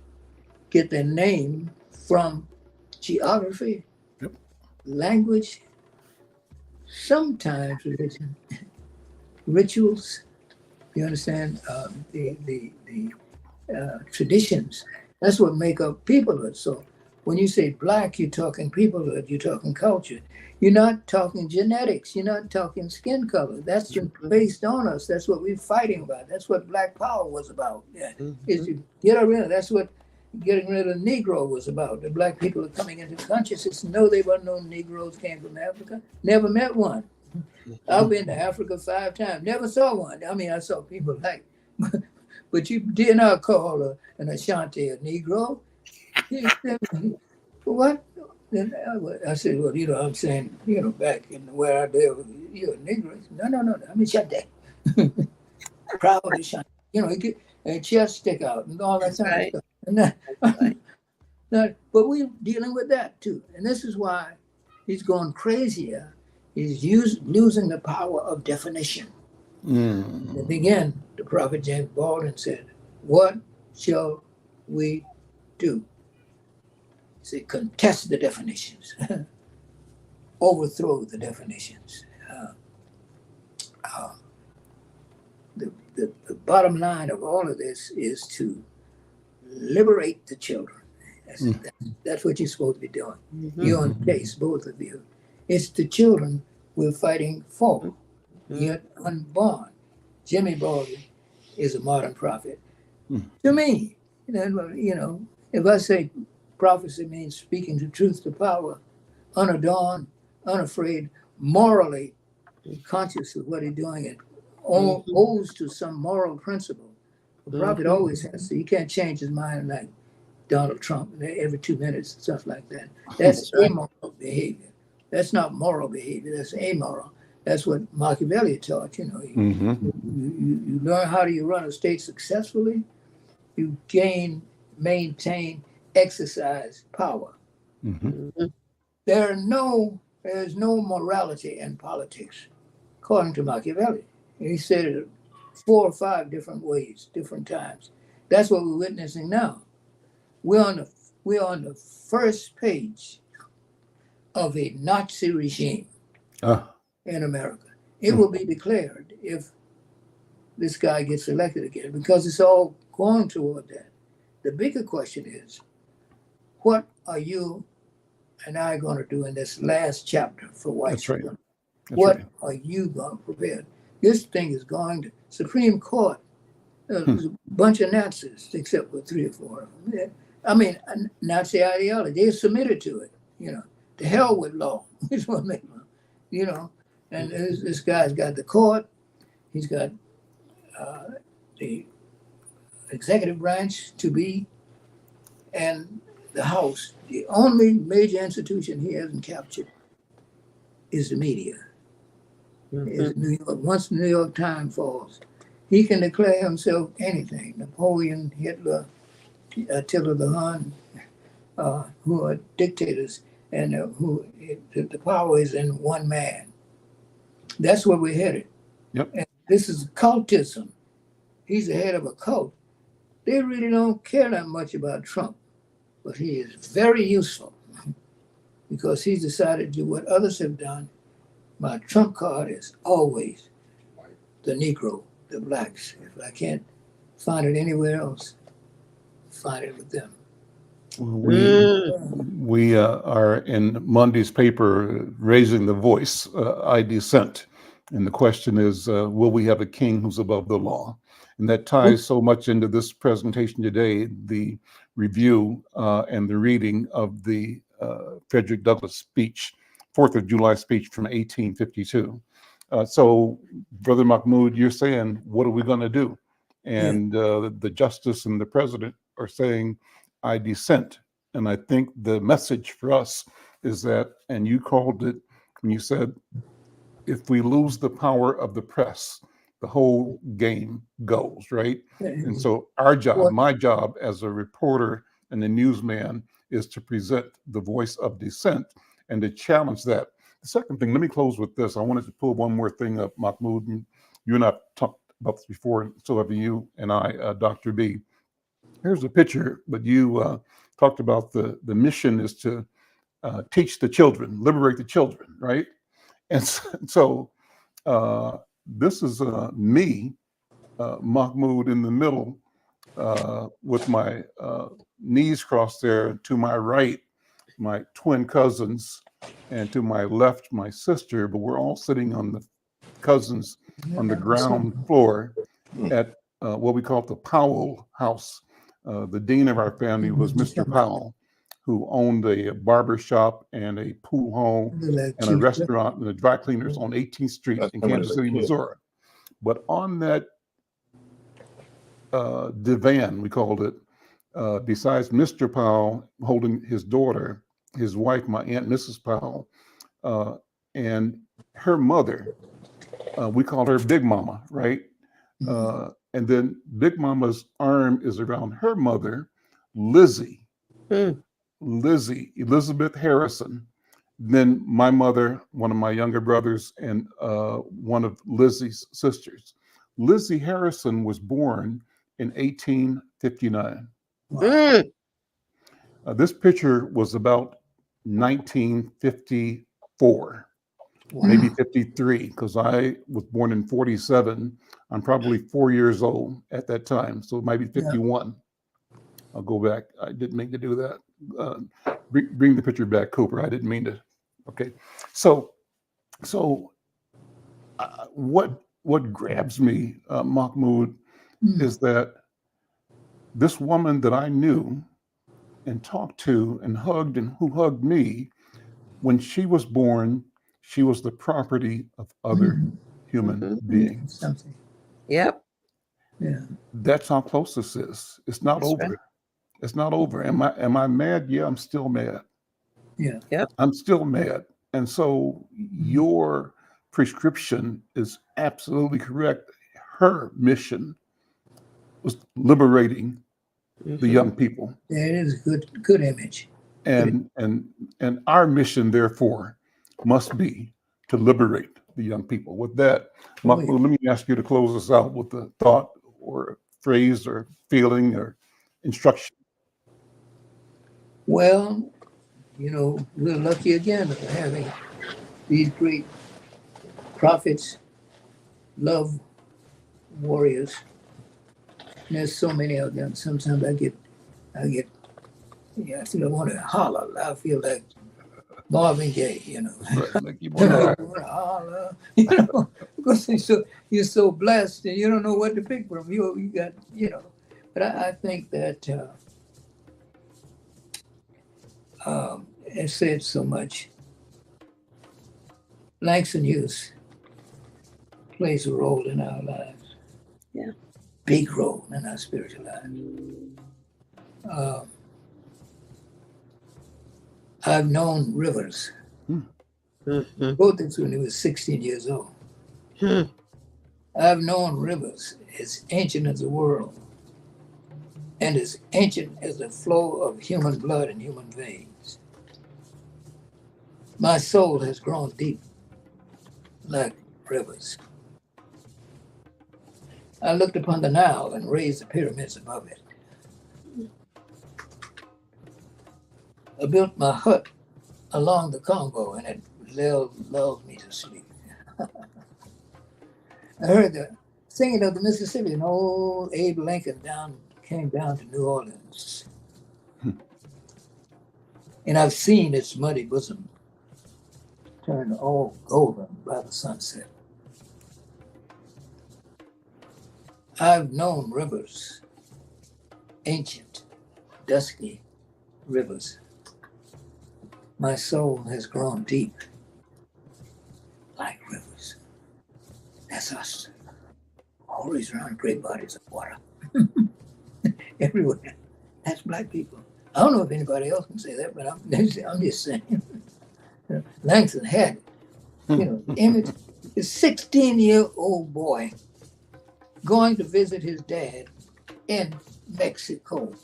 get their name from geography, language, sometimes religion, rituals. You understand? The traditions. That's what make up peoplehood. So when you say black, you're talking peoplehood, you're talking culture. You're not talking genetics. You're not talking skin color. That's been based on us. That's what we're fighting about. That's what Black Power was about. Yeah. Is to get rid of. That's what getting rid of Negro was about. The black people are coming into consciousness. No, they weren't no Negroes came from Africa. Never met one. I've been to Africa 5 times. Never saw one. I mean, I saw people like, but you did not call an Ashanti a Negro. What? I said, well, you know, I'm saying, you know, back in where I live, you're a Negro. No. I'm Ashanti. Proud Ashanti. You know, get a chest stick out and all that kind of stuff. And that, but we're dealing with that too. And this is why he's going crazier. He's losing the power of definition. And again, the prophet James Baldwin said, what shall we do? He said, contest the definitions, overthrow the definitions. The bottom line of all of this is to liberate the children. That's what you're supposed to be doing. You're on the case, both of you. It's the children we're fighting for, yet unborn. Jimmy Baldwin is a modern prophet. To me, you know, if I say prophecy means speaking the truth to power, unadorned, unafraid, morally conscious of what he's doing, and owes to some moral principle. The prophet always has to. He can't change his mind like Donald Trump every 2 minutes and stuff like that. That's immoral behavior. That's not moral behavior. That's amoral. That's what Machiavelli taught. You know, you learn how do you run a state successfully. You gain, maintain, exercise power. There's no morality in politics, according to Machiavelli. He said it 4 or 5 different ways, different times. That's what we're witnessing now. We're on the first page of a Nazi regime in America. It will be declared if this guy gets elected again, because it's all going toward that. The bigger question is, what are you and I going to do in this last chapter for white people? What are you going to prepare? This thing is going to Supreme Court. There's a bunch of Nazis, except for 3 or 4 of them. I mean, Nazi ideology. They submitted to it. You know, to hell with law. Is what make them. You know, and this guy's got the court. He's got the executive branch to be, and the House. The only major institution he hasn't captured is the media. Is New York. Once the New York Times falls, he can declare himself anything. Napoleon, Hitler, Attila the Hun, who are dictators. and the power is in one man. That's where we're headed. Yep. And this is cultism. He's the head of a cult. They really don't care that much about Trump, but he is very useful because he's decided to do what others have done. My trump card is always the Negro, the blacks. If I can't find it anywhere else, find it with them. We are in Monday's paper raising the voice, I dissent. And the question is, will we have a king who's above the law? And that ties so much into this presentation today, the review and the reading of the Frederick Douglass speech, 4th of July speech from 1852. So, Brother Mahmoud, you're saying, what are we going to do? And the justice and the president are saying, I dissent. And I think the message for us is that, and you called it when you said, if we lose the power of the press, the whole game goes, right? And so our job, my job as a reporter and a newsman is to present the voice of dissent and to challenge that. The second thing, let me close with this. I wanted to pull one more thing up, Mahmoud. You and I talked about this before, and so have you and I, Dr. B. Here's a picture, but you talked about the mission is to teach the children, liberate the children, right? And so this is me, Mahmoud, in the middle with my knees crossed there. To my right, my twin cousins, and to my left, my sister, but we're all sitting on the cousins on the ground floor at what we call the Powell House. The dean of our family was Mr. Powell, who owned a barber shop and a pool hall and a restaurant and a dry cleaners on 18th Street in Kansas City, Missouri. But on that divan, we called it, besides Mr. Powell holding his daughter, his wife, my aunt, Mrs. Powell, and her mother, we called her Big Mama, right? And then Big Mama's arm is around her mother, Lizzie. Lizzie, Elizabeth Harrison. Then my mother, one of my younger brothers, and one of Lizzie's sisters. Lizzie Harrison was born in 1859. Wow. This picture was about 1954. Maybe 53, because I was born in 47. I'm probably 4 years old at that time, so it might be 51. I'll go back. I didn't mean to do that. Bring the picture back, Cooper. I didn't mean to. Okay, so what grabs me, Mahmoud, is that this woman that I knew and talked to and hugged and who hugged me, when she was born, she was the property of other human beings. Something. Yep. Yeah. That's how close this is. It's not over. Right. It's not over. Am I mad? Yeah, I'm still mad. Yeah. Yep. I'm still mad. And so your prescription is absolutely correct. Her mission was liberating the young people. Yeah, it is a good image. And our mission, therefore, must be to liberate the young people. With that, Mahmoud, let me ask you to close us out with a thought or a phrase or feeling or instruction. Well, we're lucky again of having these great prophets, love warriors. And there's so many of them. Sometimes I feel I want to holler. I feel like Marvin Gaye, Right, like you want to holler, because you're so blessed and you don't know what to pick from. You got, But I think that it said so much. Langston Hughes plays a role in our lives. Yeah. Big role in our spiritual lives. I've known Rivers. Both things when he was 16 years old. I've known Rivers as ancient as the world and as ancient as the flow of human blood and human veins. My soul has grown deep like rivers. I looked upon the Nile and raised the pyramids above it. I built my hut along the Congo, and it lulled me to sleep. I heard the singing of the Mississippi, and old Abe Lincoln came down to New Orleans. And I've seen its muddy bosom turn all golden by the sunset. I've known rivers, ancient, dusky rivers. My soul has grown deep like rivers. That's us. Always around great bodies of water. Everywhere. That's black people. I don't know if anybody else can say that, but I'm just saying. Langston had it. You know, image, a 16-year-old boy going to visit his dad in Mexico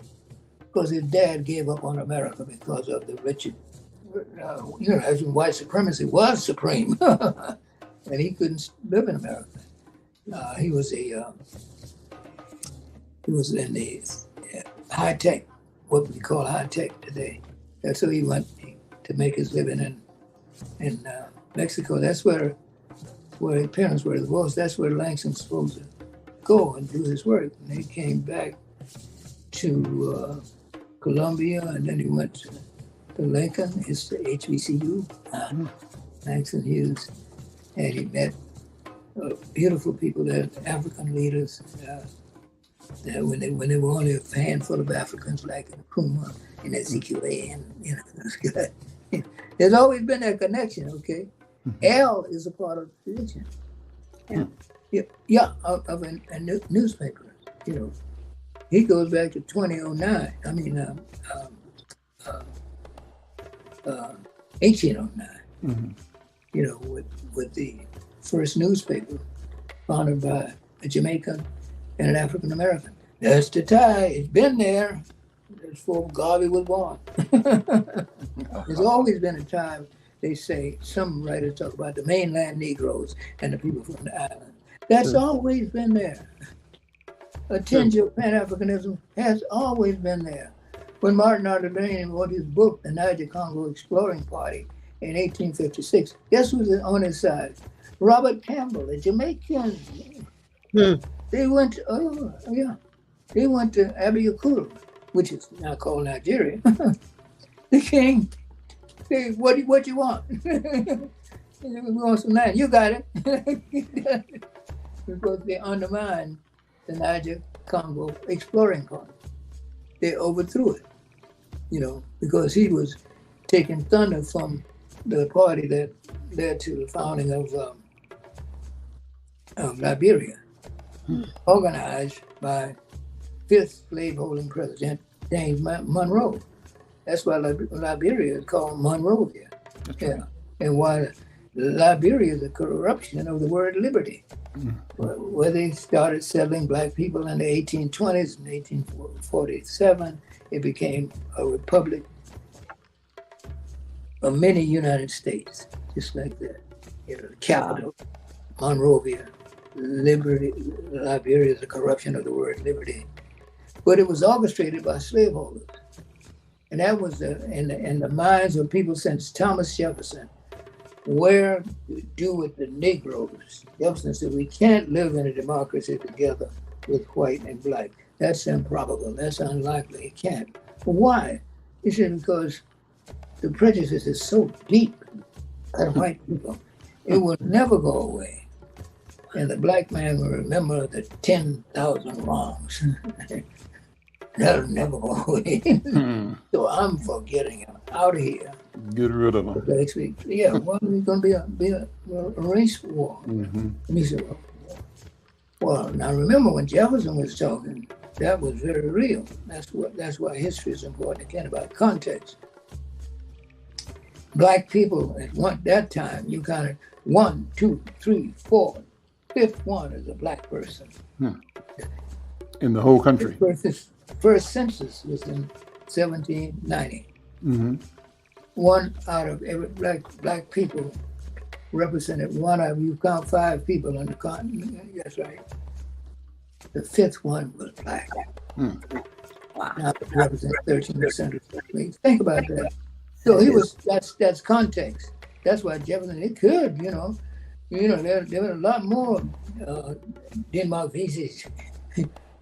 because his dad gave up on America because of the Richard, as white supremacy was supreme, and he couldn't live in America. He was in the high tech, what we call high tech today. That's so he went to make his living in Mexico. That's where his parents were divorced. That's where Langston's supposed to go and do his work. And he came back to Columbia, and then he went to Lincoln, his HBCU, Langston Hughes, and he met beautiful people there, African leaders. That when they were only a handful of Africans like Nkrumah and Ezekiel, and there's always been that connection. Okay, Al is a part of the religion. Of a newspaper. You know, he goes back to 2009. I mean, 1809. You know, with the first newspaper founded by a Jamaican and an African American. That's the tie. It's been there. That's before Garvey was born. There's always been a time. They say, some writers talk about the mainland Negroes and the people from the island. That's always been there. A tinge of Pan-Africanism has always been there. When Martin Luther King wrote his book, The Niger-Congo Exploring Party, in 1856, guess who was on his side? Robert Campbell, a Jamaican. They went to Abiyakuta, which is now called Nigeria. The king said, what you want? We want some land. You got it. Because they undermined the Niger-Congo Exploring Party. They overthrew it, because he was taking thunder from the party that led to the founding of Liberia, organized by fifth slave-holding president James Monroe. That's why Liberia is called Monrovia. And why Liberia is a corruption of the word liberty, where they started settling black people in the 1820s. In 1847, it became a republic, a mini United States, just like that. The capital, Monrovia, liberty. Liberia is a corruption of the word liberty. But it was orchestrated by slaveholders. And that was in the minds of people since Thomas Jefferson. Where to do with the Negroes? Jefferson said, we can't live in a democracy together with white and black. That's improbable. That's unlikely. It can't. Why? He said, because the prejudice is so deep by white people, it will never go away. And the black man will remember the 10,000 wrongs. That'll never go away. So I'm for getting him out of here. Get rid of them. Next week. Yeah, well, it's going to be a race war. And he said, well, now remember when Jefferson was talking, that was very real. That's why history is important again, about context. Black people at that time, you kind of 1, 2, 3, 4, fifth one is a black person. In the whole country. First census was in 1790. one out of every black people represented one out of, you count 5 people on the continent. That's right. The 5th one was black. Wow. Now it represents 13% of the slaves. Think about that. So he was, that's context. That's why Jefferson, it could, there were a lot more Denmark visas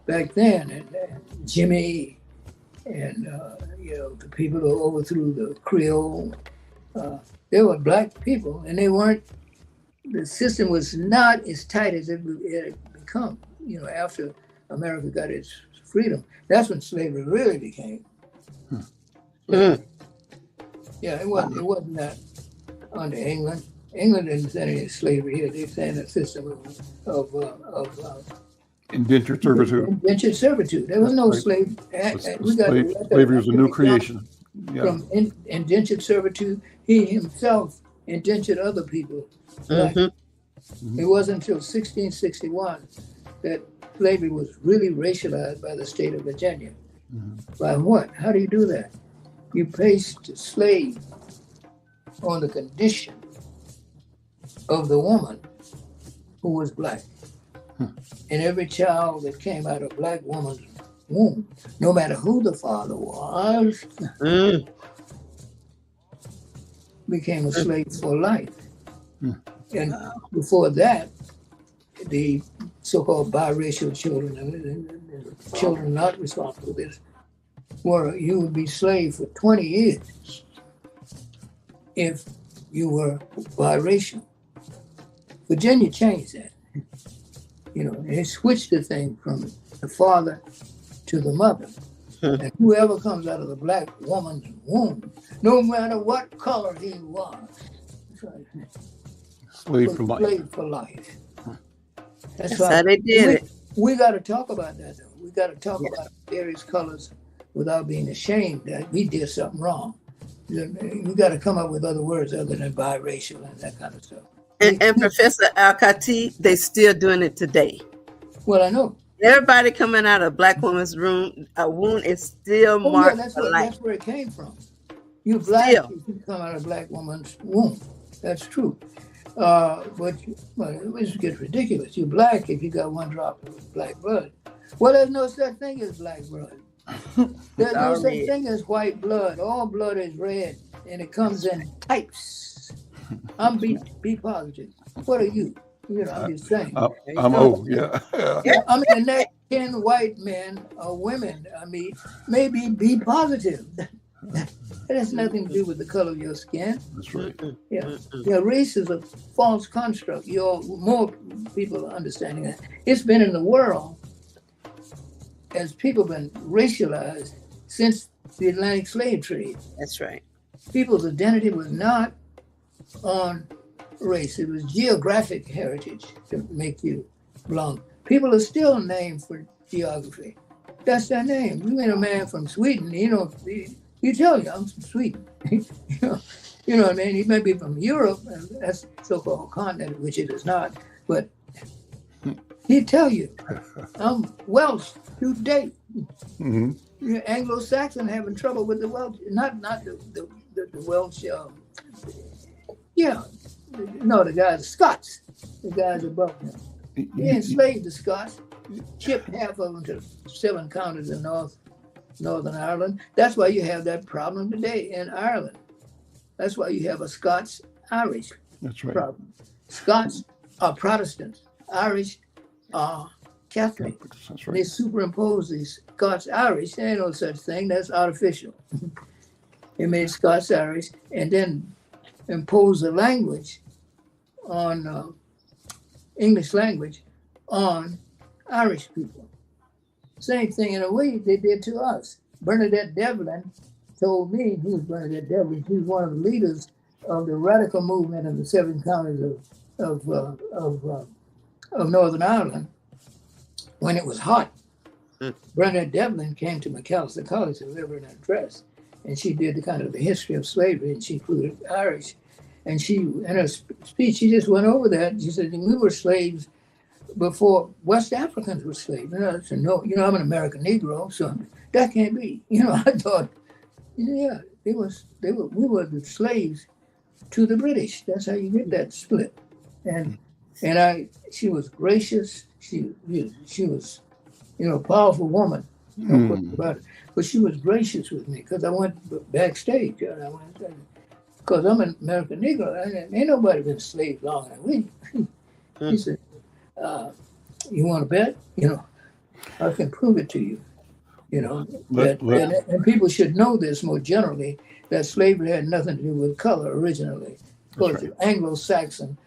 back then, and Jimmy, and the people who overthrew the Creole. They were black people, and they weren't. The system was not as tight as it had become. After America got its freedom, that's when slavery really became. Yeah, it wasn't that under England. England didn't send any slavery here. They sent a system of Indentured servitude. Indentured servitude. There was no slave. Slavery was a new creation. Yeah. From indentured servitude, he himself indentured other people. It wasn't until 1661 that slavery was really racialized by the state of Virginia. By what? How do you do that? You placed a slave on the condition of the woman who was black. And every child that came out of a black woman's womb, no matter who the father was, became a slave for life. And before that, the so-called biracial children, and children not responsible for this, you would be slave for 20 years if you were biracial. Virginia changed that. They switched the thing from the father to the mother. And whoever comes out of the black woman's womb, no matter what color he was, slave for life. Slave for life. That's how they did it. We got to talk about that, though. We got to talk about various colors without being ashamed that we did something wrong. We got to come up with other words other than biracial and that kind of stuff. And Professor Al-Kati, they still doing it today. Well, I know. Everybody coming out of a black woman's womb is still marked for life. That's where it came from. You're black if you come out of a black woman's womb. That's true. But it gets ridiculous. You're black if you got one drop of black blood. Well, there's no such thing as black blood. There's no such thing as white blood. All blood is red, and it comes in types. I'm B positive. What are you? I'm just saying. I'm O, yeah. I mean, the next 10 white men or women, may be B positive. That has nothing to do with the color of your skin. That's right. Yeah, race is a false construct. More people are understanding that. It's been in the world as people been racialized since the Atlantic slave trade. That's right. People's identity was not on race. It was geographic heritage to make you belong. People are still named for geography. That's their name. You ain't a man from Sweden, you tell you I'm from Sweden. You know what I mean? He may be from Europe, and that's so-called continent, which it is not, but he'd tell you, I'm Welsh to date. Anglo-Saxon having trouble with the Welsh, not the Welsh, the guys, Scots, the guys above them. He enslaved the Scots, shipped half of them to 7 counties in Northern Ireland. That's why you have that problem today in Ireland. That's why you have a Scots-Irish problem. Scots are Protestants. Irish are Catholic. That's right. They superimpose these Scots-Irish. There ain't no such thing. That's artificial. They made Scots-Irish and then impose the language on English language on Irish people. Same thing in a way they did to us. Bernadette Devlin told me, who's Bernadette Devlin? She's one of the leaders of the radical movement in the 7 counties of Northern Ireland when it was hot. Bernadette Devlin came to McAllister College to deliver an address, and she did the history of slavery, and she included Irish. And she, in her speech, she just went over that. She said, we were slaves before West Africans were slaves. I said, no, I'm an American Negro, so that can't be. I thought, we were the slaves to the British. That's how you get that split. And she was gracious. She was, a powerful woman. No question about it. But she was gracious with me because I went backstage. Because I'm an American Negro. And ain't nobody been slave long enough. He said, you want to bet? I can prove it to you. And people should know this more generally, that slavery had nothing to do with color originally. Because right. Anglo-Saxon,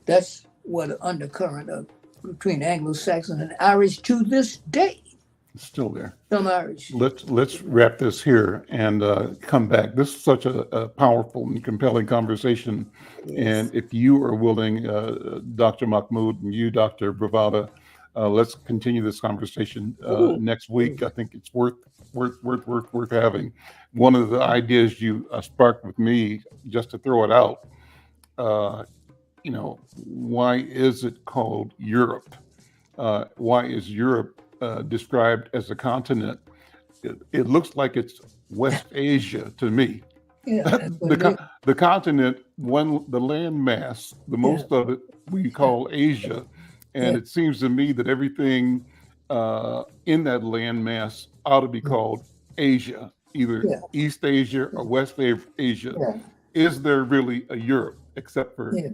that's what the undercurrent of between Anglo-Saxon and Irish to this day. It's still there. Some Irish. Let's wrap this here and come back. This is such a powerful and compelling conversation. Yes. And if you are willing, Dr. Mahmoud and you, Dr. Bravada, let's continue this conversation next week. I think it's worth having. One of the ideas you sparked with me, just to throw it out, why is it called Europe? Why is Europe described as a continent? It looks like it's West Asia to me. Yeah, the continent, the land mass, the most of it we call Asia. And it seems to me that everything in that land mass ought to be called Asia, either East Asia or West Asia. Yeah. Is there really a Europe except for... Yeah.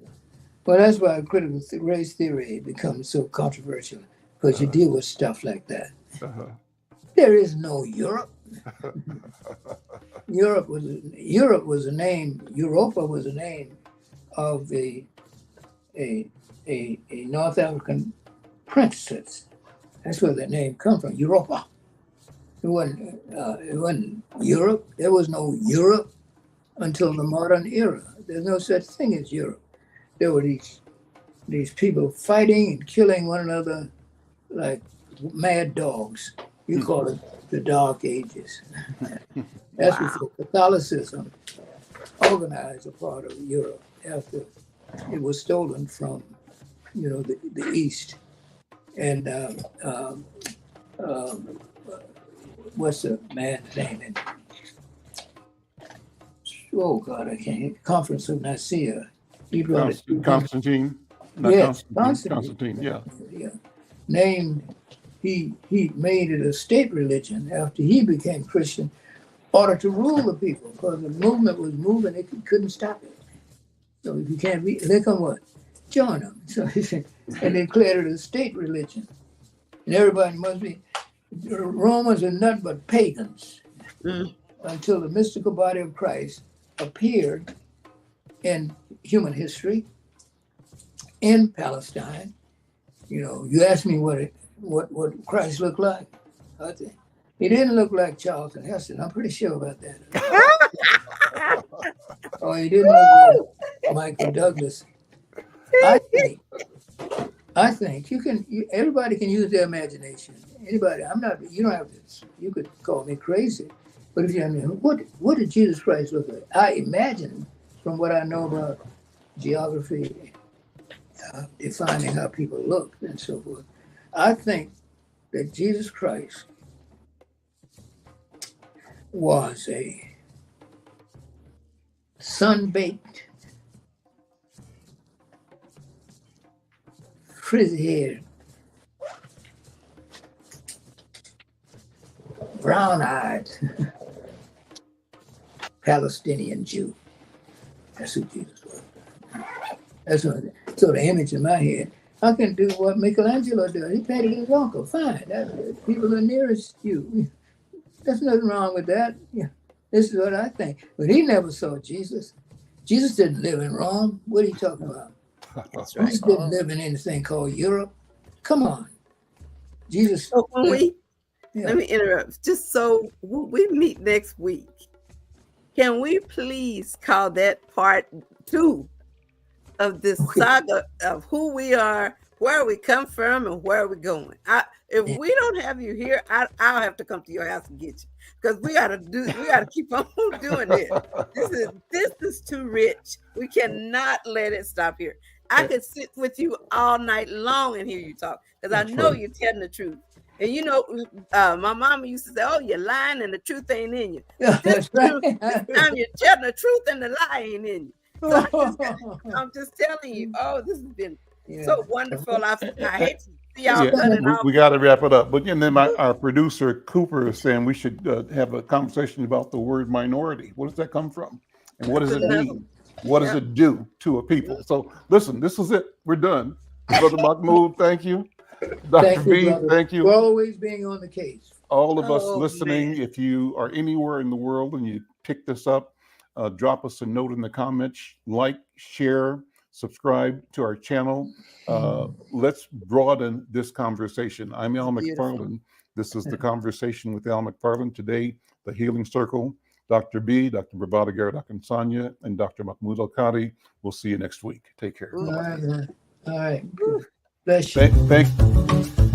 Well, that's why critical race theory becomes so controversial, because you deal with stuff like that. There is no Europe. Europa was a name of a North African princess. That's where the name comes from, Europa. It wasn't Europe. There was no Europe until the modern era. There's no such thing as Europe. There were these people fighting and killing one another like mad dogs. You call it the Dark Ages. That's before Catholicism organized a part of Europe after it was stolen from the East. And what's the man's name? Oh God, I can't. Conference of Nicaea. He brought it. Constantine. Yes, Constantine. Yeah. Named. He made it a state religion after he became Christian, in order to rule the people, because the movement was moving. They couldn't stop it. So if you can't be, they come what? Join them. So and they declared it a state religion. And everybody must be, Romans are nothing but pagans until the mystical body of Christ appeared in human history in Palestine. You asked me what Christ looked like. He didn't look like Charlton Heston. I'm pretty sure about that. Or he didn't look like Michael Douglass. I think everybody can use their imagination. Anybody, you don't have to, you could call me crazy, but if what did Jesus Christ look like? I imagine from what I know about geography, defining how people look and so forth, I think that Jesus Christ was a sun-baked, frizzy-haired, brown-eyed Palestinian Jew. That's who Jesus was. That's what. So the image in my head, I can do what Michelangelo did. He painted his uncle. Fine. People are nearest you. There's nothing wrong with that. Yeah. This is what I think. But he never saw Jesus. Jesus didn't live in Rome. What are you talking about? That's right. Jesus didn't live in anything called Europe. Come on. Jesus. So when let me interrupt. Just so we meet next week, can we please call that part 2 of this saga of who we are, where we come from, and where we're going? If we don't have you here, I'll have to come to your house and get you, because we gotta keep on doing this. This is too rich. We cannot let it stop here. I could sit with you all night long and hear you talk, because I know you're telling the truth. And you know, my mama used to say, "Oh, you're lying and the truth ain't in you." Yeah, This that's time right. you're telling the truth and the lie ain't in you. So I'm just telling you. Oh, this has been Yeah. so wonderful. I hate to see y'all Yeah, cut it off. we got to wrap it up. But and then our producer Cooper is saying we should have a conversation about the word minority. What does that come from, and what does That's it another- mean? What does yeah. it do to a people? So listen, this is it. We're done. Brother Mahmoud, thank you. Dr. Thank you, B, brother, thank you. for always being on the case. All of us Oh, listening, man. if you are anywhere in the world and you pick this up, drop us a note in the comments, like, share, subscribe to our channel. Let's broaden this conversation. I'm Al Beautiful. McFarlane. This is the Conversation with Al McFarlane. Today, the Healing Circle. Dr. B, Dr. Prabhata Garadakansanya, and Dr. Mahmoud Al-Qadi. We'll see you next week. Take care. Ooh. All right. Bless you. Thank